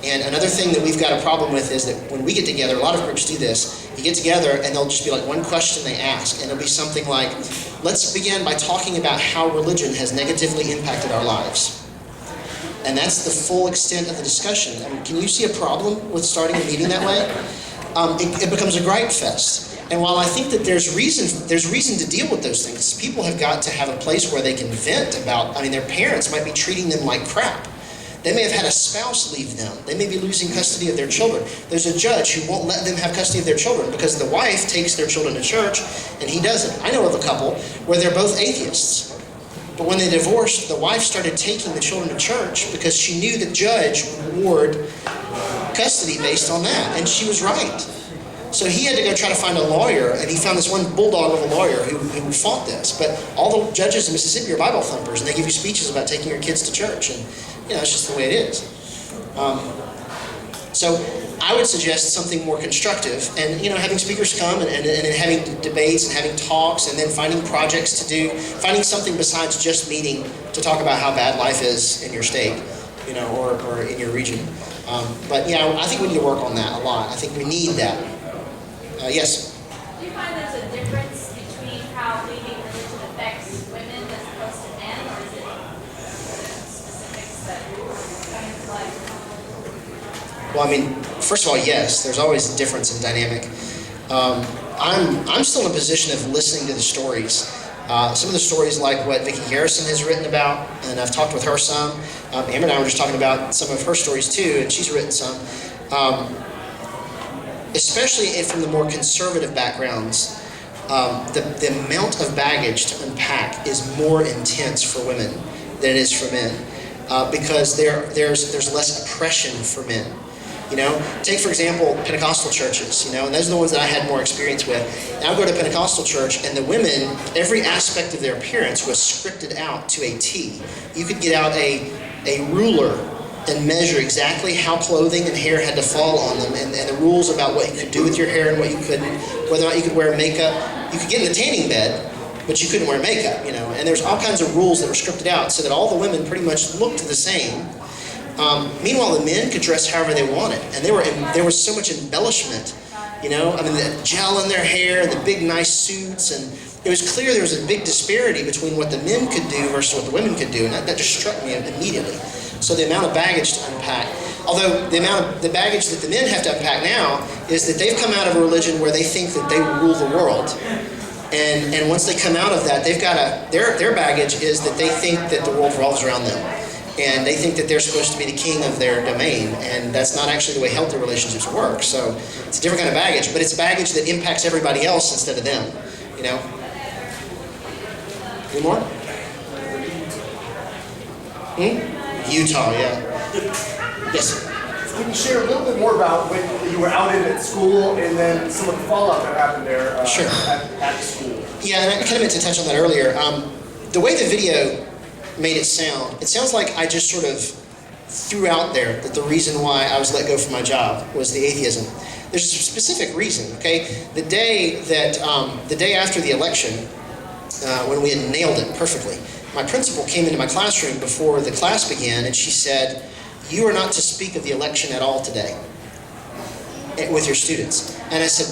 And another thing that we've got a problem with is that when we get together, a lot of groups do this, you get together and there'll just be like one question they ask, and it'll be something like, let's begin by talking about how religion has negatively impacted our lives. And that's the full extent of the discussion. I mean, can you see a problem with starting a meeting that way? It becomes a gripe fest. And while I think that there's reason to deal with those things, people have got to have a place where they can vent about, their parents might be treating them like crap. They may have had a spouse leave them. They may be losing custody of their children. There's a judge who won't let them have custody of their children because the wife takes their children to church and he doesn't. I know of a couple where they're both atheists. But when they divorced, the wife started taking the children to church because she knew the judge would award custody based on that, and she was right. So he had to go try to find a lawyer, and he found this one bulldog of a lawyer who fought this. But all the judges in Mississippi are Bible thumpers, and they give you speeches about taking your kids to church, and it's just the way it is. So I would suggest something more constructive, and having speakers come and having debates and having talks, and then finding projects to do, finding something besides just meeting to talk about how bad life is in your state, or in your region. But I think we need to work on that a lot. I think we need that. Yes? Do you find there's a difference between how leaving religion affects women as opposed to men, or is it specifics that come into play? Well, first of all, yes, there's always a difference in dynamic. I'm still in a position of listening to the stories. Some of the stories like what Vicki Garrison has written about, and I've talked with her some. Amber and I were just talking about some of her stories too, and she's written some. Especially from the more conservative backgrounds, the amount of baggage to unpack is more intense for women than it is for men, because there's less oppression for men. Take for example Pentecostal churches, and those are the ones that I had more experience with. Now I go to a Pentecostal church, and the women, every aspect of their appearance was scripted out to a T. You could get out a ruler and measure exactly how clothing and hair had to fall on them, and the rules about what you could do with your hair and what you couldn't, whether or not you could wear makeup. You could get in the tanning bed, but you couldn't wear makeup, and there's all kinds of rules that were scripted out so that all the women pretty much looked the same. Meanwhile, the men could dress however they wanted, and there was so much embellishment, the gel in their hair, the big nice suits, and it was clear there was a big disparity between what the men could do versus what the women could do, and that just struck me immediately. So the amount of baggage to unpack, although the baggage that the men have to unpack now is that they've come out of a religion where they think that they rule the world. And once they come out of that, they've got their baggage is that they think that the world revolves around them. And they think that they're supposed to be the king of their domain, and that's not actually the way healthy relationships work. So it's a different kind of baggage, but it's baggage that impacts everybody else instead of them, Any more? Utah, yeah. Yes. Can you share a little bit more about when you were outed at school and then some of the fallout that happened there Sure. at school? Yeah, and I kind of meant to touch on that earlier. The way the video made it sounds like I just sort of threw out there that the reason why I was let go from my job was the atheism. There's a specific reason, okay? The day after the election, when we had nailed it perfectly, my principal came into my classroom before the class began, and she said, "You are not to speak of the election at all today with your students." And I said,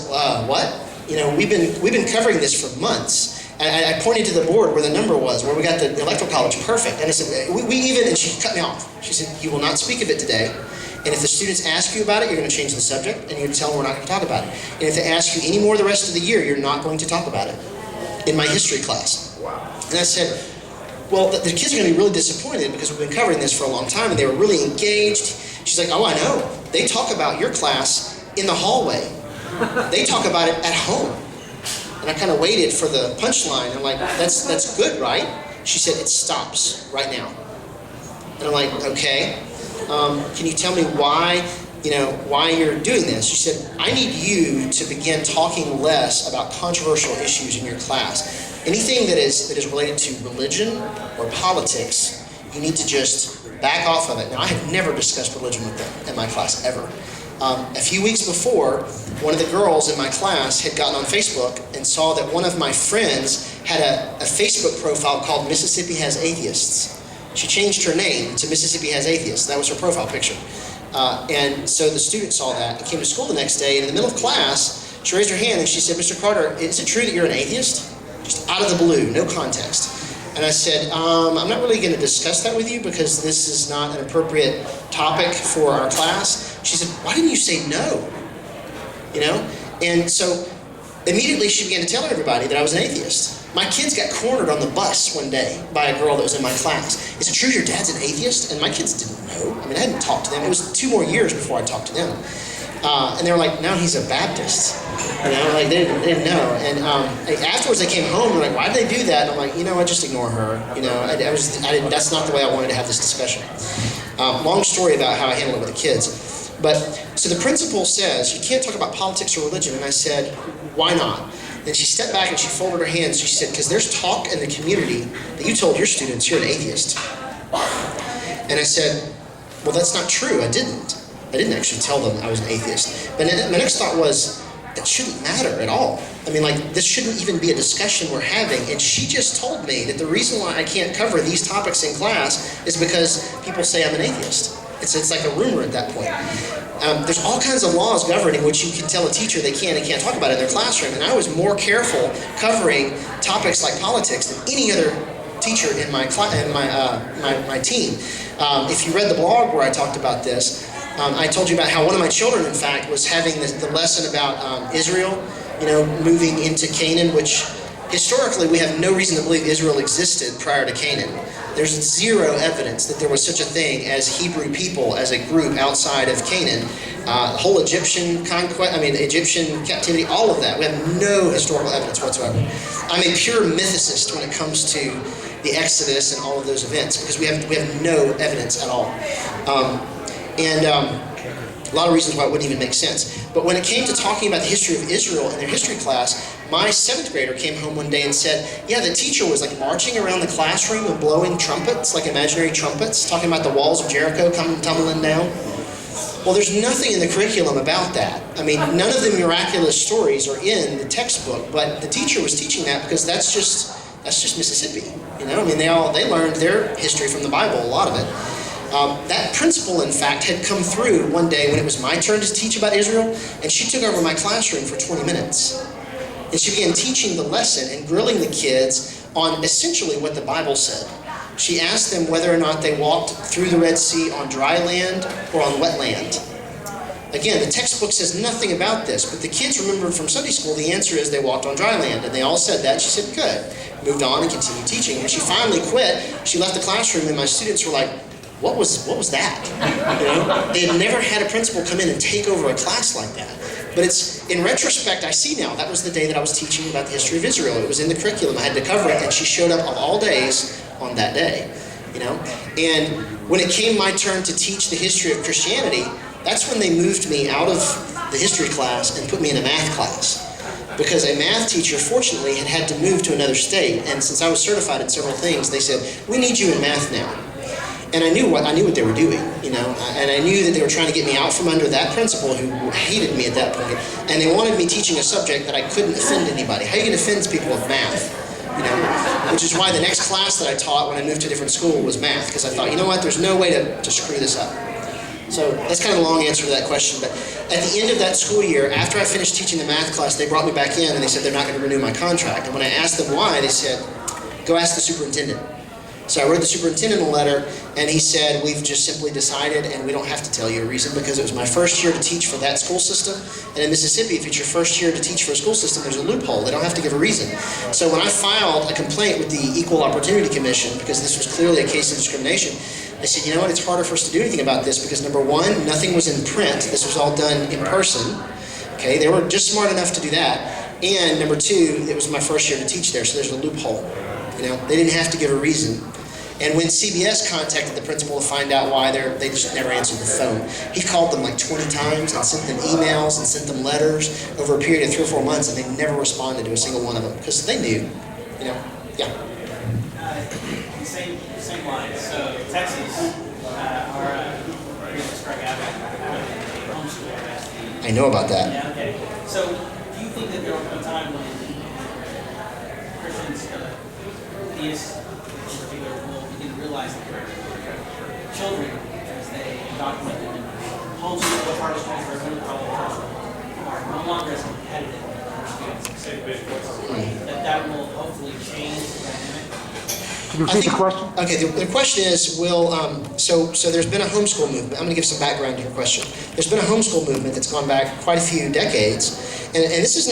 "What? We've been covering this for months." And I pointed to the board where the number was, where we got the electoral college perfect. And I said, and she cut me off. She said, "You will not speak of it today. And if the students ask you about it, you're going to change the subject, and you're going to tell them we're not going to talk about it. And if they ask you any more the rest of the year, you're not going to talk about it in my history class." Wow. And I said, well, the kids are going to be really disappointed because we've been covering this for a long time, and they were really engaged. She's like, "Oh, I know. They talk about your class in the hallway. They talk about it at home." And I kind of waited for the punchline. I'm like, that's good, right? She said, "It stops right now." And I'm like, "Okay. Can you tell me why you're doing this?" She said, "I need you to begin talking less about controversial issues in your class. Anything that is related to religion or politics, you need to just back off of it." Now, I have never discussed religion with them in my class, ever. A few weeks before, one of the girls in my class had gotten on Facebook and saw that one of my friends had a Facebook profile called Mississippi Has Atheists. She changed her name to Mississippi Has Atheists. That was her profile picture. And so the student saw that and came to school the next day, and in the middle of class, she raised her hand and she said, "Mr. Carter, is it true that you're an atheist?" Just out of the blue, no context. And I said, "I'm not really going to discuss that with you because this is not an appropriate topic for our class." She said, "Why didn't you say no?" And so immediately she began to tell everybody that I was an atheist. My kids got cornered on the bus one day by a girl that was in my class. "Is it true your dad's an atheist?" And my kids didn't know. I hadn't talked to them. It was 2 more years before I talked to them. And they were like, "No, he's a Baptist." They didn't know. And afterwards they came home and were like, "Why did they do that?" And I'm like, I just ignore her. That's not the way I wanted to have this discussion. Long story about how I handle it with the kids. But so the principal says, "You can't talk about politics or religion." And I said, "Why not?" Then she stepped back and she folded her hands. She said, "Because there's talk in the community that you told your students you're an atheist." And I said, "Well, that's not true. I didn't actually tell them I was an atheist." But my next thought was, that shouldn't matter at all. This shouldn't even be a discussion we're having. And she just told me that the reason why I can't cover these topics in class is because people say I'm an atheist. It's like a rumor at that point. There's all kinds of laws governing which you can tell a teacher they can and can't talk about it in their classroom. And I was more careful covering topics like politics than any other teacher in my team. If you read the blog where I talked about this, I told you about how one of my children, in fact, was having the lesson about Israel, moving into Canaan, which historically we have no reason to believe Israel existed prior to Canaan. There's zero evidence that there was such a thing as Hebrew people as a group outside of Canaan. The whole Egyptian conquest, Egyptian captivity, all of that. We have no historical evidence whatsoever. I'm a pure mythicist when it comes to the Exodus and all of those events because we have no evidence at all. A lot of reasons why it wouldn't even make sense. But when it came to talking about the history of Israel in their history class, my 7th grader came home one day and said, yeah, the teacher was like marching around the classroom and blowing trumpets, like imaginary trumpets, talking about the walls of Jericho coming tumbling down. Well, there's nothing in the curriculum about that. I mean, none of the miraculous stories are in the textbook, but the teacher was teaching that because that's just Mississippi. You know, I mean, they learned their history from the Bible, a lot of it. That principle, in fact, had come through one day when it was my turn to teach about Israel, and she took over my classroom for 20 minutes. And she began teaching the lesson and grilling the kids on essentially what the Bible said. She asked them whether or not they walked through the Red Sea on dry land or on wet land. Again, the textbook says nothing about this, but the kids remembered from Sunday school the answer is they walked on dry land, and they all said that. She said, good. Moved on and continued teaching. When she finally quit, she left the classroom, and my students were like, what was that? You know? They had never had a principal come in and take over a class like that. But it's, in retrospect, I see now, that was the day that I was teaching about the history of Israel. It was in the curriculum. I had to cover it, and she showed up of all days on that day. You know? And when it came my turn to teach the history of Christianity, that's when they moved me out of the history class and put me in a math class. Because a math teacher, fortunately, had to move to another state, and since I was certified in several things, they said, we need you in math now. And I knew what they were doing, you know, and I knew that they were trying to get me out from under that principal who hated me at that point, and they wanted me teaching a subject that I couldn't offend anybody. How you can offend people with math, you know? Which is why the next class that I taught when I moved to a different school was math, because I thought, you know what, there's no way to screw this up. So that's kind of a long answer to that question, but at the end of that school year, after I finished teaching the math class, they brought me back in and they said they're not going to renew my contract. And when I asked them why, they said, go ask the superintendent. So I wrote the superintendent a letter, and he said, we've just simply decided, and we don't have to tell you a reason, because it was my first year to teach for that school system. And in Mississippi, if it's your first year to teach for a school system, there's a loophole. They don't have to give a reason. So when I filed a complaint with the Equal Opportunity Commission, because this was clearly a case of discrimination, I said, you know what, it's harder for us to do anything about this, because number one, nothing was in print. This was all done in person. Okay, they were just smart enough to do that. And number two, it was my first year to teach there, so there's a loophole. You know, they didn't have to give a reason. And when CBS contacted the principal to find out why, they just never answered the phone. He called them like 20 times and sent them emails and sent them letters over a period of 3 or 4 months, and they never responded to a single one of them because they knew, you know. Yeah. Same line. So Texas, our Craig Abbott homeschool. I know about that. Yeah. Okay. So do you think that there will be a time when Christians, theists, will begin to realize that their children, as they document them in homeschool or charter schools or any public school, are no longer as competitive with students? That will hopefully change the dynamic. Can you repeat the question? Okay, the question is, so there's been a homeschool movement. I'm going to give some background to your question. There's been a homeschool movement that's gone back quite a few decades, and this is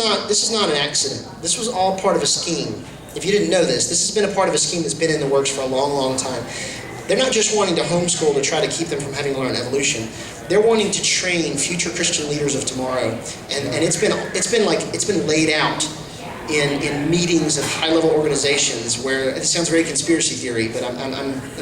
not an accident. This was all part of a scheme. If you didn't know this has been a part of a scheme that's been in the works for a long, long time. They're not just wanting to homeschool to try to keep them from having to learn evolution. They're wanting to train future Christian leaders of tomorrow, and it's been laid out in meetings of high-level organizations where it sounds very conspiracy theory, but I'm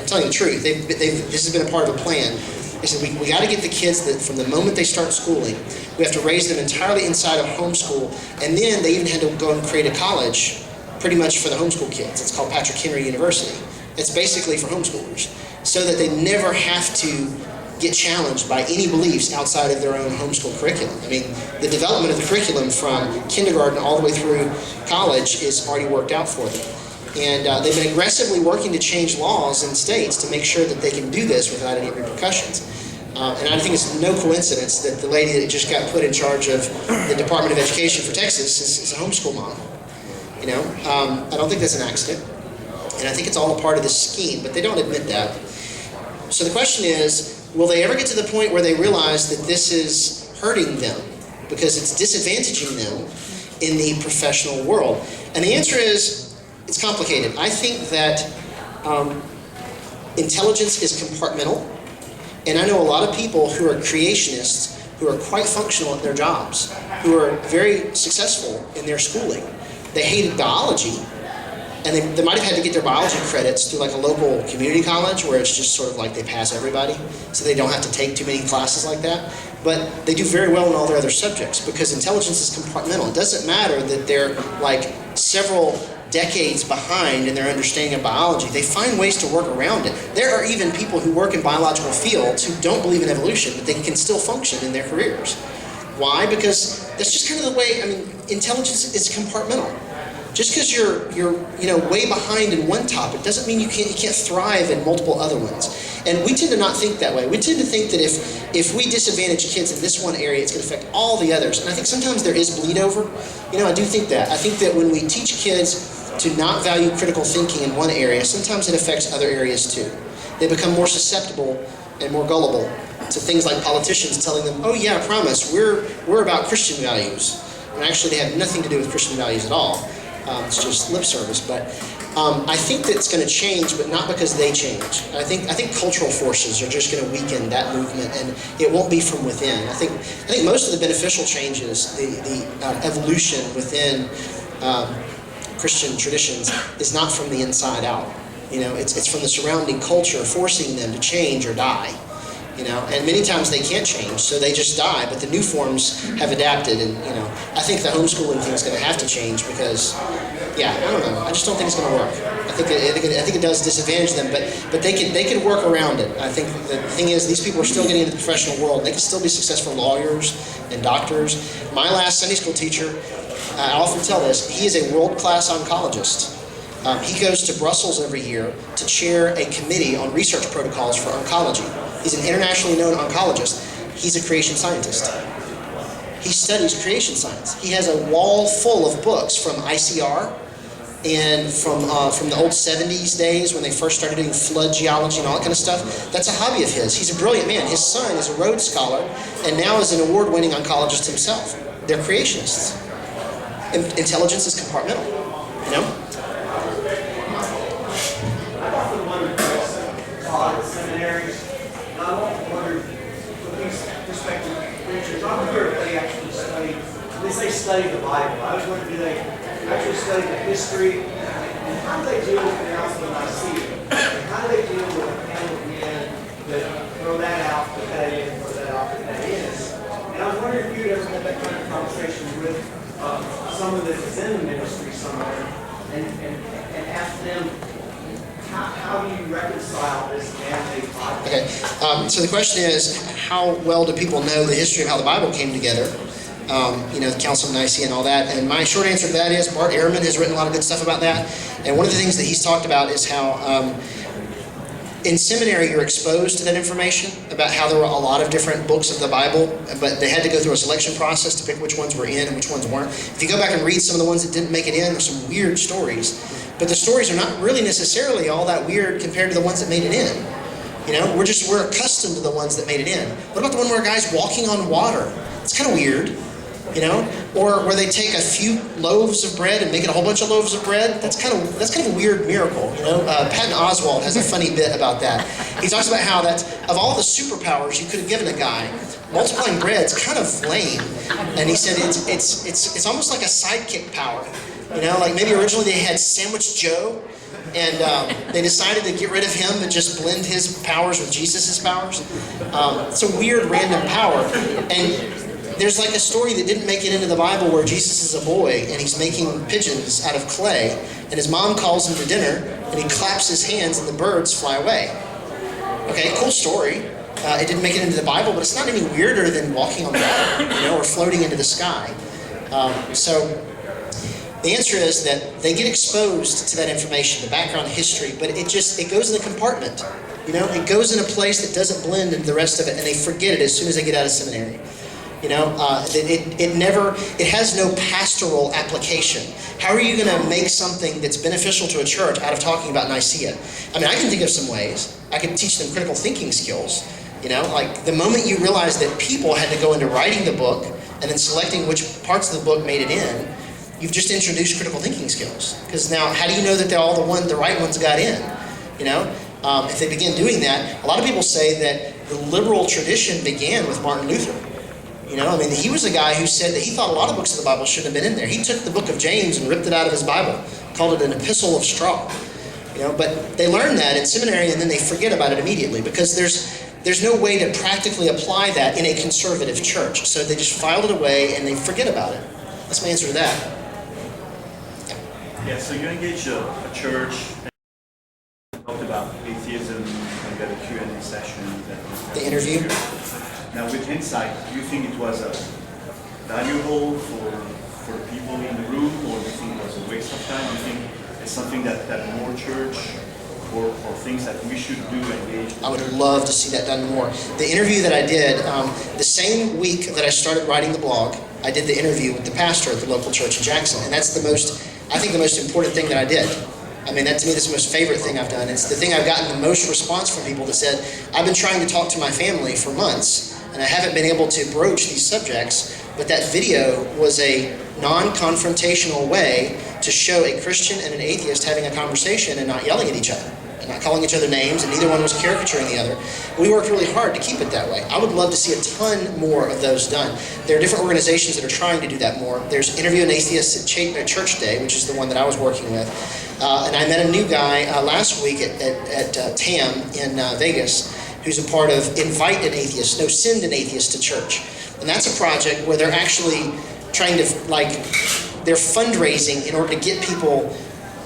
telling the truth. This has been a part of a plan. They said we got to get the kids that from the moment they start schooling, we have to raise them entirely inside of homeschool, and then they even had to go and create a college pretty much for the homeschool kids. It's called Patrick Henry University. It's basically for homeschoolers, so that they never have to get challenged by any beliefs outside of their own homeschool curriculum. I mean, the development of the curriculum from kindergarten all the way through college is already worked out for them. And they've been aggressively working to change laws in states to make sure that they can do this without any repercussions. And I think it's no coincidence that the lady that just got put in charge of the Department of Education for Texas is a homeschool mom. You know, I don't think that's an accident. And I think it's all a part of this scheme, but they don't admit that. So the question is, will they ever get to the point where they realize that this is hurting them because it's disadvantaging them in the professional world? And the answer is, it's complicated. I think that intelligence is compartmental, and I know a lot of people who are creationists who are quite functional at their jobs, who are very successful in their schooling. They hated biology, and they might have had to get their biology credits through like a local community college where it's just sort of like they pass everybody, so they don't have to take too many classes like that. But they do very well in all their other subjects because intelligence is compartmental. It doesn't matter that they're like several decades behind in their understanding of biology. They find ways to work around it. There are even people who work in biological fields who don't believe in evolution, but they can still function in their careers. Why? Because that's just kind of the way, intelligence is compartmental. Just because you're way behind in one topic doesn't mean you can't thrive in multiple other ones. And we tend to not think that way. We tend to think that if we disadvantage kids in this one area, it's going to affect all the others. And I think sometimes there is bleed over. I do think that. I think that when we teach kids to not value critical thinking in one area, sometimes it affects other areas too. They become more susceptible and more gullible to things like politicians telling them, oh yeah, I promise, we're about Christian values. And actually they have nothing to do with Christian values at all. It's just lip service. But I think that it's going to change, but not because they change. I think cultural forces are just going to weaken that movement, and it won't be from within. I think most of the beneficial changes, the evolution within Christian traditions, is not from the inside out. It's from the surrounding culture forcing them to change or die. And many times they can't change, so they just die, but the new forms have adapted, and, I think the homeschooling thing is going to have to change because, I don't know, I just don't think it's going to work. I think it does disadvantage them, but they can work around it. I think the thing is, these people are still getting into the professional world. They can still be successful lawyers and doctors. My last Sunday school teacher, I often tell this, he is a world-class oncologist. He goes to Brussels every year to chair a committee on research protocols for oncology. He's an internationally known oncologist. He's a creation scientist. He studies creation science. He has a wall full of books from ICR and from the old 70s days when they first started doing flood geology and all that kind of stuff. That's a hobby of his. He's a brilliant man. His son is a Rhodes Scholar and now is an award-winning oncologist himself. They're creationists. Intelligence is compartmental, I've often wondered about seminaries. I wondered with these prospective preachers. I'm here if they actually study. They say study the Bible. I was wondering, do they actually study the history? And how do they deal with the announcement I see? And how do they deal with a panel of men that throw that out, put that in, throw that out, put that in? And I was wondering if you'd ever had that kind of conversation with someone that is in the ministry somewhere and ask them, how do you reconcile this man-made Bible? Okay, so the question is, how well do people know the history of how the Bible came together? The Council of Nicaea and all that. And my short answer to that is, Bart Ehrman has written a lot of good stuff about that. And one of the things that he's talked about is how in seminary you're exposed to that information about how there were a lot of different books of the Bible, but they had to go through a selection process to pick which ones were in and which ones weren't. If you go back and read some of the ones that didn't make it in, there's some weird stories. But the stories are not really necessarily all that weird compared to the ones that made it in. We're accustomed to the ones that made it in. What about the one where a guy's walking on water? It's kind of weird, Or where they take a few loaves of bread and make it a whole bunch of loaves of bread. That's kind of a weird miracle, Patton Oswalt has a funny bit about that. He talks about how that of all the superpowers you could have given a guy, multiplying bread's kind of lame. And he said it's almost like a sidekick power. Like maybe originally they had Sandwich Joe, and they decided to get rid of him and just blend his powers with Jesus' powers. It's a weird random power. And there's like a story that didn't make it into the Bible where Jesus is a boy and he's making pigeons out of clay, and his mom calls him to dinner and he claps his hands and the birds fly away. Okay, cool story. It didn't make it into the Bible, but it's not any weirder than walking on water, or floating into the sky. So the answer is that they get exposed to that information, the background history, but it goes in a compartment. It goes in a place that doesn't blend into the rest of it, and they forget it as soon as they get out of seminary. It has no pastoral application. How are you going to make something that's beneficial to a church out of talking about Nicaea? I can think of some ways. I could teach them critical thinking skills. Like the moment you realize that people had to go into writing the book and then selecting which parts of the book made it in, you've just introduced critical thinking skills. Because now, how do you know that the right ones got in? If they begin doing that, a lot of people say that the liberal tradition began with Martin Luther. He was a guy who said that he thought a lot of books of the Bible shouldn't have been in there. He took the book of James and ripped it out of his Bible called it an epistle of straw. But they learn that in seminary and then they forget about it immediately because there's no way to practically apply that in a conservative church. So they just filed it away and they forget about it. That's my answer to that. Yeah, so you engage a church and talked about atheism and got a Q&A session. The interview? Now with hindsight, do you think it was valuable for the people in the room, or do you think it was a waste of time? Do you think it's something that more church or things that we should do, engage? I would love to see that done more. The interview that I did, the same week that I started writing the blog, I did the interview with the pastor at the local church in Jackson, and that's the most important thing that I did. I mean, that to me, that's the most favorite thing I've done. It's the thing I've gotten the most response from people that said, I've been trying to talk to my family for months, and I haven't been able to broach these subjects, but that video was a non-confrontational way to show a Christian and an atheist having a conversation and not yelling at each other, and not calling each other names, and neither one was caricaturing the other. We worked really hard to keep it that way. I would love to see a ton more of those done. There are different organizations that are trying to do that more. There's Interview an Atheist at Church Day, which is the one that I was working with. And I met a new guy last week at TAM in Vegas, who's a part of Invite an Atheist, no, Send an Atheist to Church. And that's a project where they're actually trying to, they're fundraising in order to get people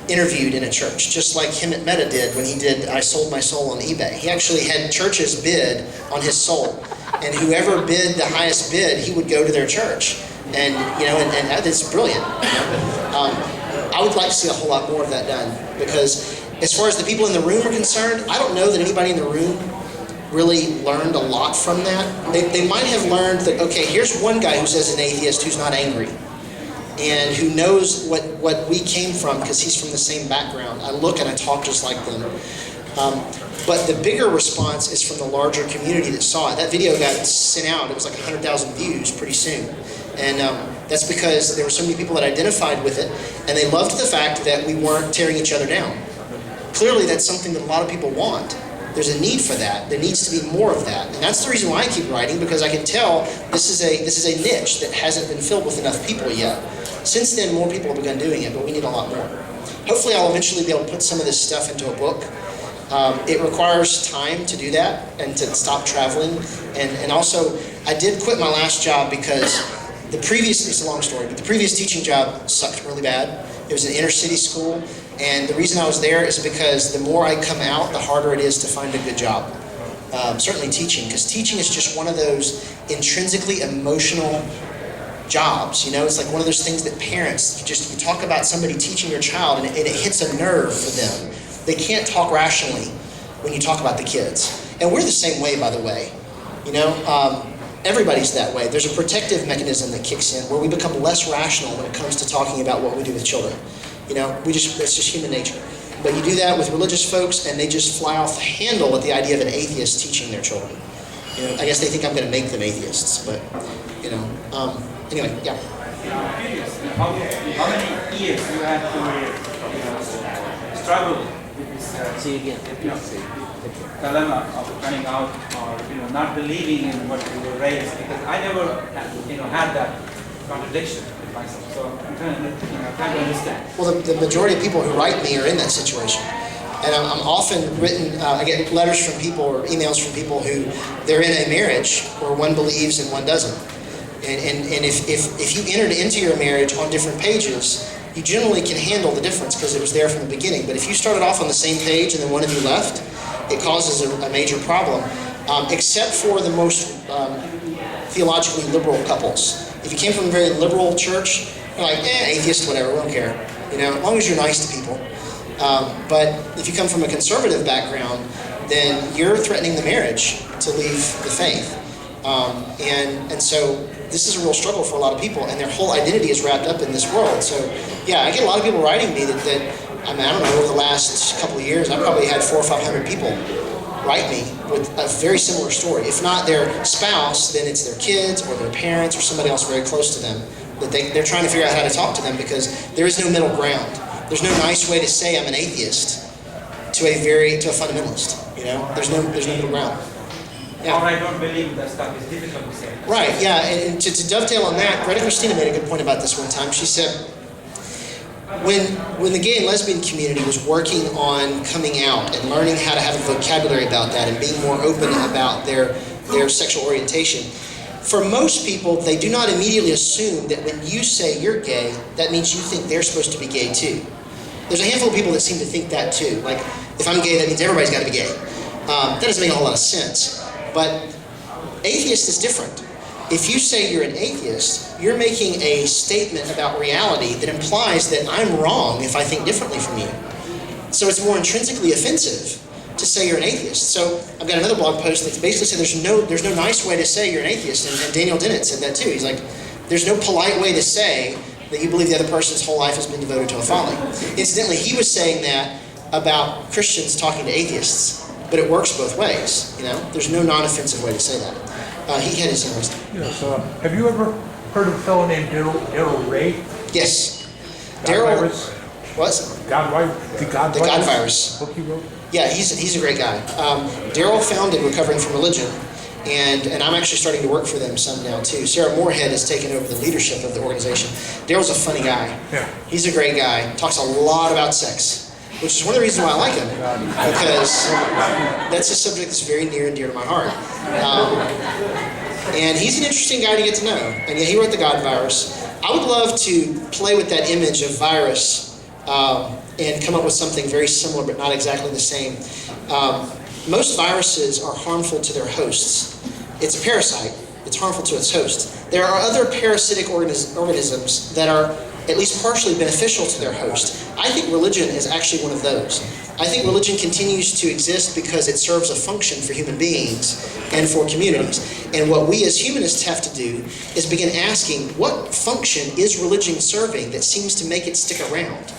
interviewed in a church, just like him at Meta did when he did I Sold My Soul on eBay. He actually had churches bid on his soul, and whoever bid the highest bid, he would go to their church, and it's brilliant. I would like to see a whole lot more of that done, because as far as the people in the room are concerned, I don't know that anybody in the room really learned a lot from that. They might have learned that, okay, here's one guy who says an atheist who's not angry, and who knows what we came from because he's from the same background. I look and I talk just like them. But the bigger response is from the larger community that saw it. That video got sent out. It was like 100,000 views pretty soon. And that's because there were so many people that identified with it, and they loved the fact that we weren't tearing each other down. Clearly that's something that a lot of people want. There's a need for that. There needs to be more of that. And that's the reason why I keep writing, because I can tell this is a niche that hasn't been filled with enough people yet. Since then, more people have begun doing it, but we need a lot more. Hopefully I'll eventually be able to put some of this stuff into a book. It requires time to do that and to stop traveling. And also, I did quit my last job because it's a long story, but the previous teaching job sucked really bad. It was an inner city school, and the reason I was there is because the more I come out, the harder it is to find a good job. Certainly teaching, because teaching is just one of those intrinsically emotional jobs. It's like one of those things that parents, you talk about somebody teaching your child and it hits a nerve for them. They can't talk rationally when you talk about the kids. And we're the same way, by the way. Everybody's that way. There's a protective mechanism that kicks in where we become less rational when it comes to talking about what we do with children. It's just human nature. But you do that with religious folks and they just fly off the handle at the idea of an atheist teaching their children. I guess they think I'm going to make them atheists, but, anyway, yeah. I'm curious, how many years you had to struggle with this dilemma of turning out or not believing in what you were raised? Because I never had that contradiction with myself. So I'm trying to understand. Well, the majority of people who write me are in that situation. And I'm often I get letters from people or emails from people who they're in a marriage where one believes and one doesn't. And if you entered into your marriage on different pages, you generally can handle the difference because it was there from the beginning. But if you started off on the same page and then one of you left, it causes a major problem, except for the most theologically liberal couples. If you came from a very liberal church, you're like, atheist, whatever, we don't care. As long as you're nice to people. But if you come from a conservative background, then you're threatening the marriage to leave the faith. And so this is a real struggle for a lot of people, and their whole identity is wrapped up in this world. So yeah, I get a lot of people writing me that I don't know, over the last couple of years, I've probably had 400 or 500 people write me with a very similar story. If not their spouse, then it's their kids or their parents or somebody else very close to them. That they're trying to figure out how to talk to them because there is no middle ground. There's no nice way to say I'm an atheist to a fundamentalist. There's no middle ground. Yeah. Or I don't believe that stuff is difficult to say. Right, yeah, and to dovetail on that, Greta Christina made a good point about this one time. She said, when the gay and lesbian community was working on coming out and learning how to have a vocabulary about that and being more open about their sexual orientation, for most people, they do not immediately assume that when you say you're gay, that means you think they're supposed to be gay too. There's a handful of people that seem to think that too. Like, if I'm gay, that means everybody's got to be gay. That doesn't make a whole lot of sense. But atheist is different. If you say you're an atheist, you're making a statement about reality that implies that I'm wrong if I think differently from you. So it's more intrinsically offensive to say you're an atheist. So I've got another blog post that's basically saying there's no nice way to say you're an atheist, and Daniel Dennett said that too. He's like, there's no polite way to say that you believe the other person's whole life has been devoted to a folly. Incidentally, he was saying that about Christians talking to atheists, but it works both ways. You know, there's no non-offensive way to say that. He had his interest. Yes. Have you ever heard of a fellow named Daryl Ray? Yes. Daryl. What? The God Virus. Book he wrote? Yeah, he's a great guy. Daryl founded Recovering from Religion, and I'm actually starting to work for them some now too. Sarah Moorhead has taken over the leadership of the organization. Daryl's a funny guy. Yeah. He's a great guy. Talks a lot about sex, which is one of the reasons why I like him, because that's a subject that's very near and dear to my heart. And he's an interesting guy to get to know. And yeah, he wrote The God Virus. I would love to play with that image of virus and come up with something very similar but not exactly the same. Most viruses are harmful to their hosts. It's a parasite. It's harmful to its host. There are other parasitic organisms that are at least partially beneficial to their host. I think religion is actually one of those. I think religion continues to exist because it serves a function for human beings and for communities. And what we as humanists have to do is begin asking, what function is religion serving that seems to make it stick around?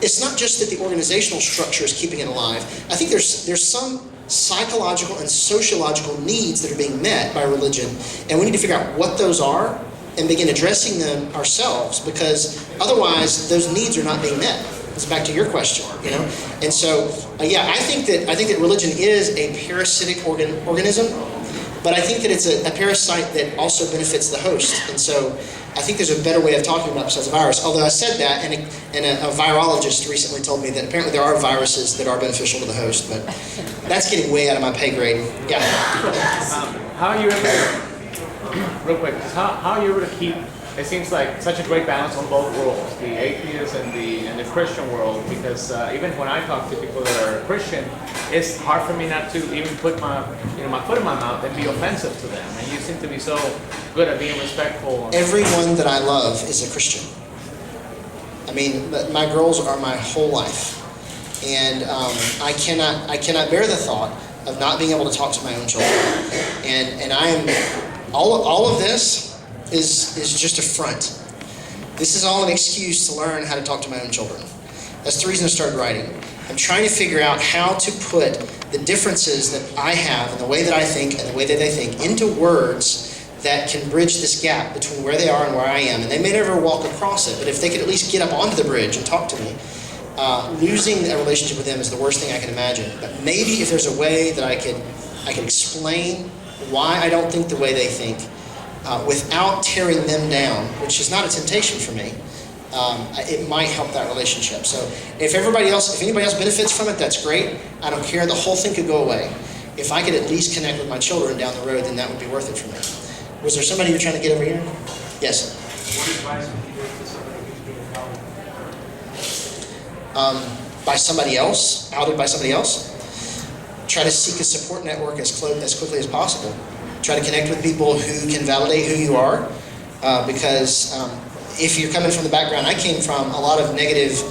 It's not just that the organizational structure is keeping it alive. I think there's some psychological and sociological needs that are being met by religion, and we need to figure out what those are and begin addressing them ourselves, because otherwise those needs are not being met. It's back to your question, you know. And so, I think that religion is a parasitic organism, but I think that it's a parasite that also benefits the host. And so, I think there's a better way of talking about it besides a virus. Although I said that, and a virologist recently told me that apparently there are viruses that are beneficial to the host, but that's getting way out of my pay grade. Yeah. How are you able? Real quick, how are you able to keep? It seems like such a great balance on both worlds, the atheist and the Christian world, because even when I talk to people that are Christian, it's hard for me not to even put my foot in my mouth and be offensive to them. And you seem to be so good at being respectful. Everyone that I love is a Christian. I mean, my girls are my whole life, and I cannot bear the thought of not being able to talk to my own children. And I am all of this is just a front. This is all an excuse to learn how to talk to my own children. That's the reason I started writing. I'm trying to figure out how to put the differences that I have and the way that I think and the way that they think into words that can bridge this gap between where they are and where I am. And they may never walk across it, but if they could at least get up onto the bridge and talk to me, losing a relationship with them is the worst thing I can imagine. But maybe if there's a way that I can explain why I don't think the way they think, without tearing them down, which is not a temptation for me, it might help that relationship. So if anybody else benefits from it, that's great. I don't care. The whole thing could go away. If I could at least connect with my children down the road, then that would be worth it for me. Was there somebody you were trying to get over here? Yes. What advice would you give to somebody who's being outed? By somebody else, outed by somebody else? Try to seek a support network as quickly as possible. Try to connect with people who can validate who you are, because if you're coming from the background I came from, a lot of negative,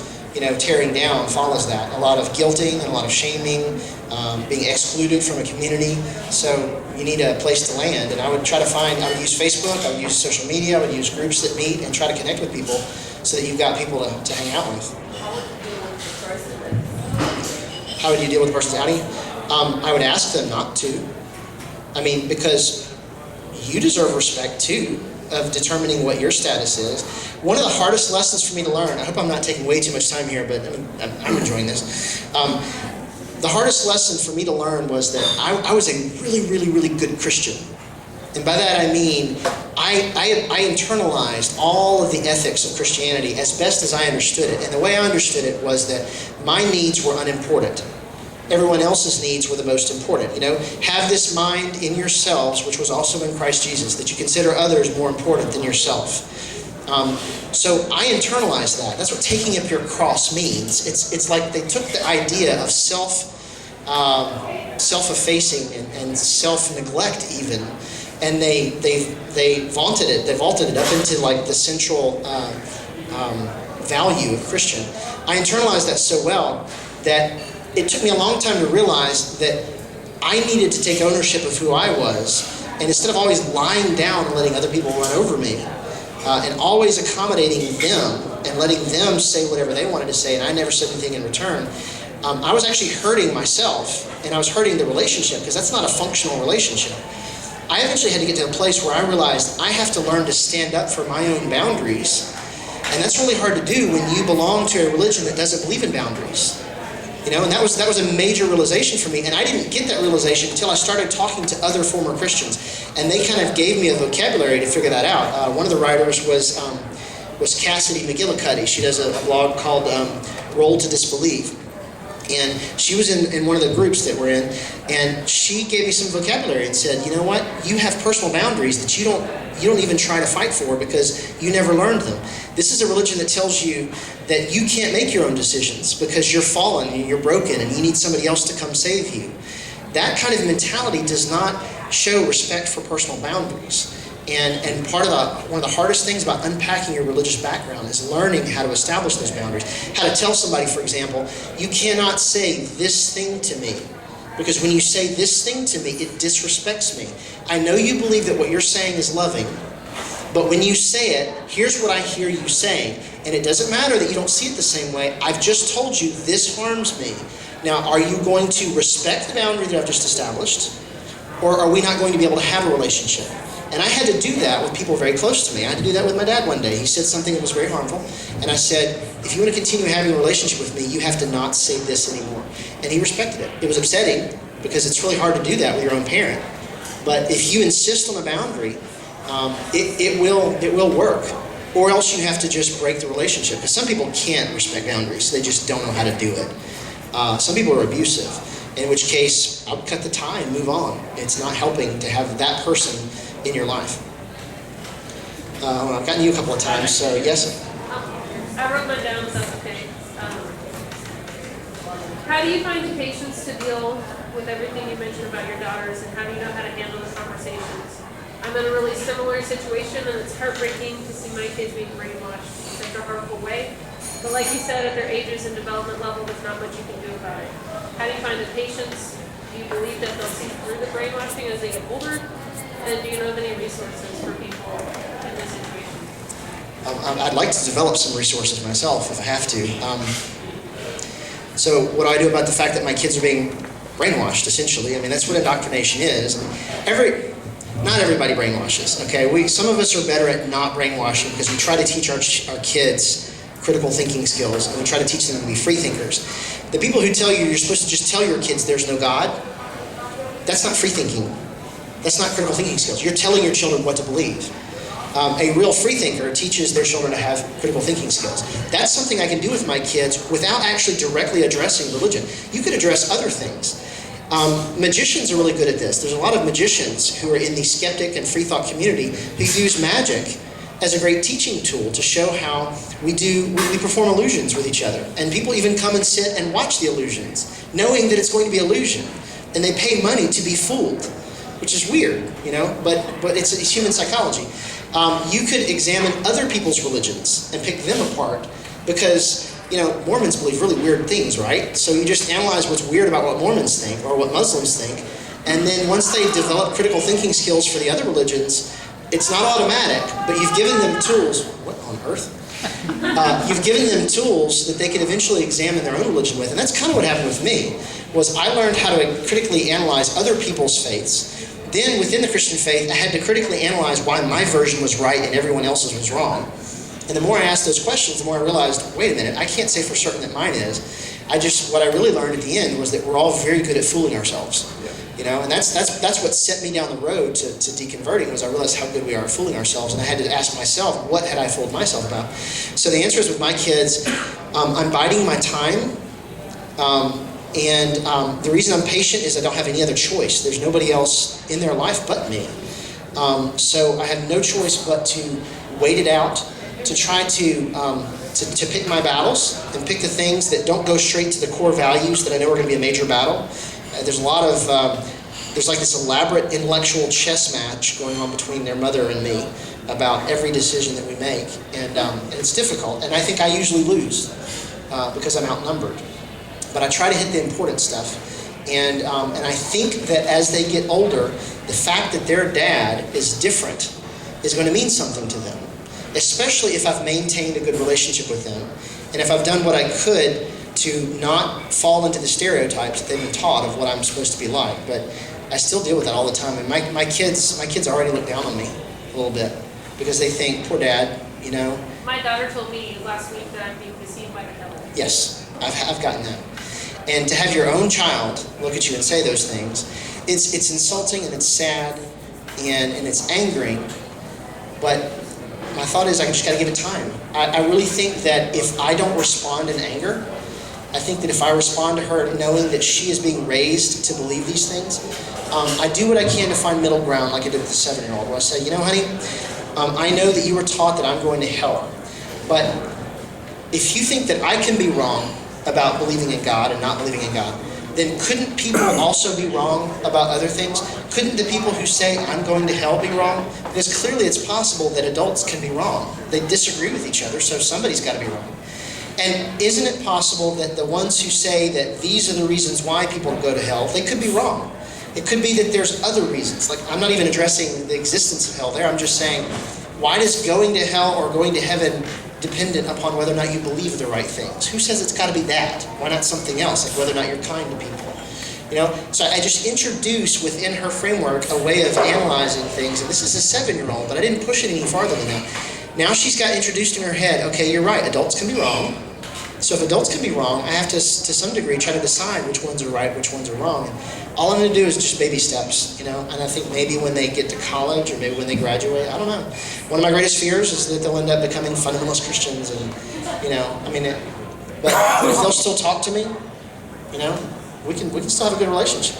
tearing down follows that. A lot of guilting and a lot of shaming, being excluded from a community. So you need a place to land. And I would use Facebook, I would use social media, I would use groups that meet and try to connect with people so that you've got people to hang out with. How would you deal with the person's outing? I would ask them not to. Because you deserve respect too, of determining what your status is. One of the hardest lessons for me to learn, I hope I'm not taking way too much time here, but I'm enjoying this. The hardest lesson for me to learn was that I was a really, really, really good Christian And by that I mean, I internalized all of the ethics of Christianity as best as I understood it. And the way I understood it was that my needs were unimportant. Everyone else's needs were the most important. Have this mind in yourselves, which was also in Christ Jesus, that you consider others more important than yourself. So I internalized that. That's what taking up your cross means. It's like they took the idea of self-effacing and self-neglect even, and they vaunted it. They vaulted it up into like the central value of Christian. I internalized that so well that it took me a long time to realize that I needed to take ownership of who I was, and instead of always lying down and letting other people run over me, and always accommodating them and letting them say whatever they wanted to say, and I never said anything in return, I was actually hurting myself, and I was hurting the relationship, because that's not a functional relationship. I eventually had to get to a place where I realized I have to learn to stand up for my own boundaries, and that's really hard to do when you belong to a religion that doesn't believe in boundaries. And that was a major realization for me, and I didn't get that realization until I started talking to other former Christians, and they kind of gave me a vocabulary to figure that out. One of the writers was Cassidy McGillicuddy. She does a blog called Roll to Disbelieve, and she was in one of the groups that we're in, and she gave me some vocabulary and said, you know what, you have personal boundaries that you don't even try to fight for because you never learned them. This is a religion that tells you that you can't make your own decisions because you're fallen and you're broken and you need somebody else to come save you. That kind of mentality does not show respect for personal boundaries. And one of the hardest things about unpacking your religious background is learning how to establish those boundaries. How to tell somebody, for example, you cannot say this thing to me, because when you say this thing to me, it disrespects me. I know you believe that what you're saying is loving, but when you say it, here's what I hear you saying. And it doesn't matter that you don't see it the same way. I've just told you this harms me. Now, are you going to respect the boundary that I've just established? Or are we not going to be able to have a relationship? And I had to do that with people very close to me. I had to do that with my dad one day. He said something that was very harmful. And I said, if you want to continue having a relationship with me, you have to not say this anymore. And he respected it. It was upsetting because it's really hard to do that with your own parent. But if you insist on a boundary, it will work. Or else you have to just break the relationship. Because some people can't respect boundaries. They just don't know how to do it. Some people are abusive. In which case, I'll cut the tie and move on. It's not helping to have that person in your life. I've gotten you a couple of times, so yes? I wrote mine down, so that's okay. How do you find the patience to deal with everything you mentioned about your daughters, and how do you know how to handle the conversations? I'm in a really similar situation, and it's heartbreaking to see my kids being brainwashed in such a harmful way. But like you said, at their ages and development level, there's not much you can do about it. How do you find the patience? Do you believe that they'll see through the brainwashing as they get older? And do you know of any resources for people in this situation? I'd like to develop some resources myself if I have to. So what do I do about the fact that my kids are being brainwashed, essentially? I mean, that's what indoctrination is. Not everybody brainwashes, okay? Some of us are better at not brainwashing because we try to teach our kids critical thinking skills, and we try to teach them to be free thinkers. The people who tell you you're supposed to just tell your kids there's no God, that's not free thinking. That's not critical thinking skills. You're telling your children what to believe. A real free thinker teaches their children to have critical thinking skills. That's something I can do with my kids without actually directly addressing religion. You could address other things. Magicians are really good at this. There's a lot of magicians who are in the skeptic and free thought community who use magic as a great teaching tool to show how we perform illusions with each other. And people even come and sit and watch the illusions, knowing that it's going to be illusion. And they pay money to be fooled, which is weird, but it's human psychology. You could examine other people's religions and pick them apart because, Mormons believe really weird things, right? So you just analyze what's weird about what Mormons think or what Muslims think, and then once they develop critical thinking skills for the other religions, it's not automatic, but you've given them tools. What on earth? You've given them tools that they can eventually examine their own religion with, and that's kind of what happened with me. Was I learned how to critically analyze other people's faiths. Then within the Christian faith, I had to critically analyze why my version was right and everyone else's was wrong. And the more I asked those questions, the more I realized, wait a minute, I can't say for certain that mine is. What I really learned at the end was that we're all very good at fooling ourselves. And that's what set me down the road to deconverting, was I realized how good we are at fooling ourselves, and I had to ask myself, what had I fooled myself about? So the answer is, with my kids, I'm biding my time, and the reason I'm patient is I don't have any other choice. There's nobody else in their life but me. So I have no choice but to wait it out, to try to pick my battles, and pick the things that don't go straight to the core values that I know are going to be a major battle. There's a lot of, there's like this elaborate intellectual chess match going on between their mother and me about every decision that we make, and it's difficult, and I think I usually lose because I'm outnumbered. But I try to hit the important stuff, and I think that as they get older, the fact that their dad is different is going to mean something to them, especially if I've maintained a good relationship with them, and if I've done what I could to not fall into the stereotypes that they've been taught of what I'm supposed to be like. But I still deal with that all the time, and my kids already look down on me a little bit because they think, poor dad, My daughter told me last week that I'm being deceived by the devil. Yes, I've gotten that. And to have your own child look at you and say those things, it's insulting, and it's sad, and it's angering. But my thought is, I just got to give it time. I really think that if I don't respond in anger, I think that if I respond to her knowing that she is being raised to believe these things, I do what I can to find middle ground, like I did with the 7-year-old, where I say, honey, I know that you were taught that I'm going to hell, but if you think that I can be wrong about believing in God and not believing in God, then couldn't people also be wrong about other things? Couldn't the people who say I'm going to hell be wrong? Because clearly it's possible that adults can be wrong. They disagree with each other, so somebody's got to be wrong. And isn't it possible that the ones who say that these are the reasons why people go to hell, they could be wrong? It could be that there's other reasons. Like, I'm not even addressing the existence of hell there. I'm just saying, why does going to hell or going to heaven dependent upon whether or not you believe the right things? Who says it's got to be that? Why not something else, like whether or not you're kind to people? So I just introduce within her framework a way of analyzing things, and this is a 7-year-old, but I didn't push it any farther than that. Now she's got introduced in her head, okay, you're right, adults can be wrong. So if adults can be wrong, I have to some degree, try to decide which ones are right, which ones are wrong. And all I'm going to do is just baby steps, and I think maybe when they get to college or maybe when they graduate, I don't know. One of my greatest fears is that they'll end up becoming fundamentalist Christians, and, but if they'll still talk to me, we can still have a good relationship.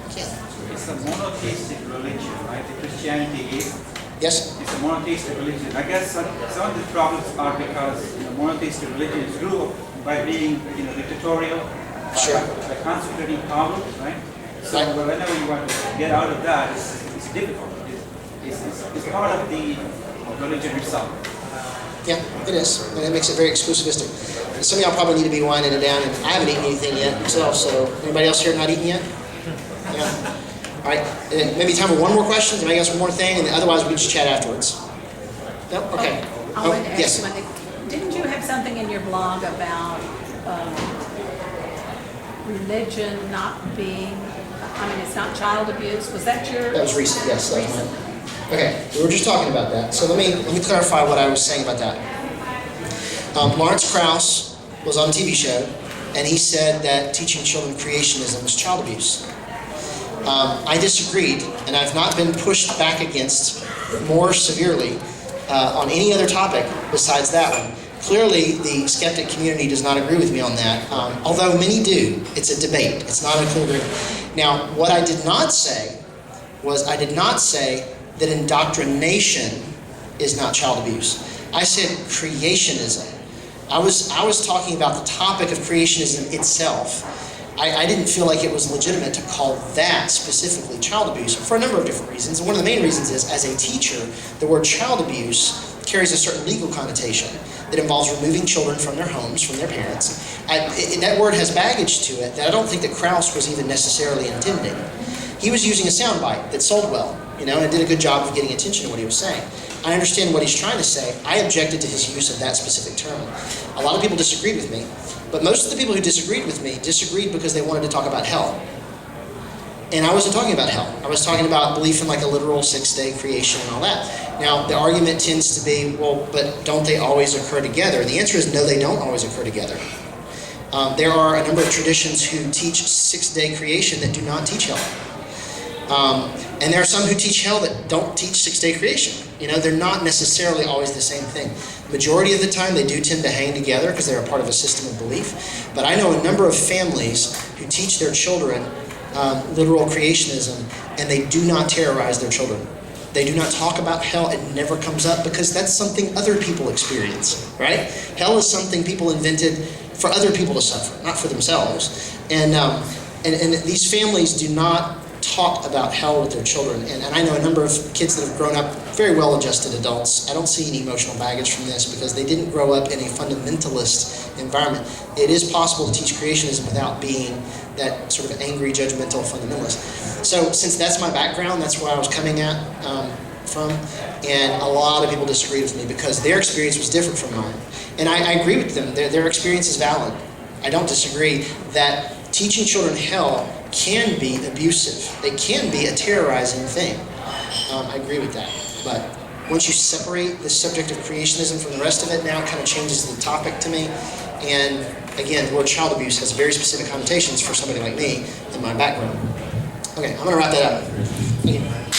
It's a monotheistic religion, right? The Christianity is. Yes? It's a monotheistic religion. I guess some of the problems are because monotheistic religions grew by being dictatorial, by concentrating power, right? So whenever you want to get out of that, it's difficult. It's part of the religion itself. Yeah, it is. And it makes it very exclusivistic. Some of y'all probably need to be winding it down, and I haven't eaten anything yet myself, so anybody else here not eaten yet? Yeah. All right, and maybe time for one more question, maybe ask one more thing, and otherwise we can just chat afterwards. No? Okay. I wanted to ask yes. you one thing. Didn't you have something in your blog about religion not being, it's not child abuse? Was that your? That was recent, yes. That was mine. Okay, we were just talking about that. So let me clarify what I was saying about that. Lawrence Krauss was on a TV show, and he said that teaching children creationism was child abuse. I disagreed, and I've not been pushed back against more severely on any other topic besides that one. Clearly, the skeptic community does not agree with me on that, although many do. It's a debate. It's not a clear agreement. Now, what I did not say was that indoctrination is not child abuse. I said creationism. I was talking about the topic of creationism itself. I didn't feel like it was legitimate to call that specifically child abuse for a number of different reasons. And one of the main reasons is, as a teacher, the word child abuse carries a certain legal connotation that involves removing children from their homes, from their parents. That word has baggage to it that I don't think that Krauss was even necessarily intending. He was using a soundbite that sold well, and did a good job of getting attention to what he was saying. I understand what he's trying to say. I objected to his use of that specific term. A lot of people disagreed with me, but most of the people who disagreed with me disagreed because they wanted to talk about hell. And I wasn't talking about hell. I was talking about belief in like a literal 6-day creation and all that. Now, the argument tends to be, well, but don't they always occur together? The answer is no, they don't always occur together. There are a number of traditions who teach six-day creation that do not teach hell. And there are some who teach hell that don't teach six-day creation. You know, they're not necessarily always the same thing. Majority of the time, they do tend to hang together because they're a part of a system of belief. But I know a number of families who teach their children literal creationism, and they do not terrorize their children. They do not talk about hell. It never comes up because that's something other people experience, right? Hell is something people invented for other people to suffer, not for themselves. And these families do not talk about hell with their children. And I know a number of kids that have grown up very well-adjusted adults. I don't see any emotional baggage from this because they didn't grow up in a fundamentalist environment. It is possible to teach creationism without being that sort of angry, judgmental fundamentalist. So since that's my background, that's where I was coming at from. And a lot of people disagreed with me because their experience was different from mine. And I agree with them. Their experience is valid. I don't disagree that teaching children hell can be abusive. It can be a terrorizing thing. I agree with that. But once you separate the subject of creationism from the rest of it, now it kind of changes the topic to me. And again, the word child abuse has very specific connotations for somebody like me in my background. Okay, I'm going to wrap that up. Thank you.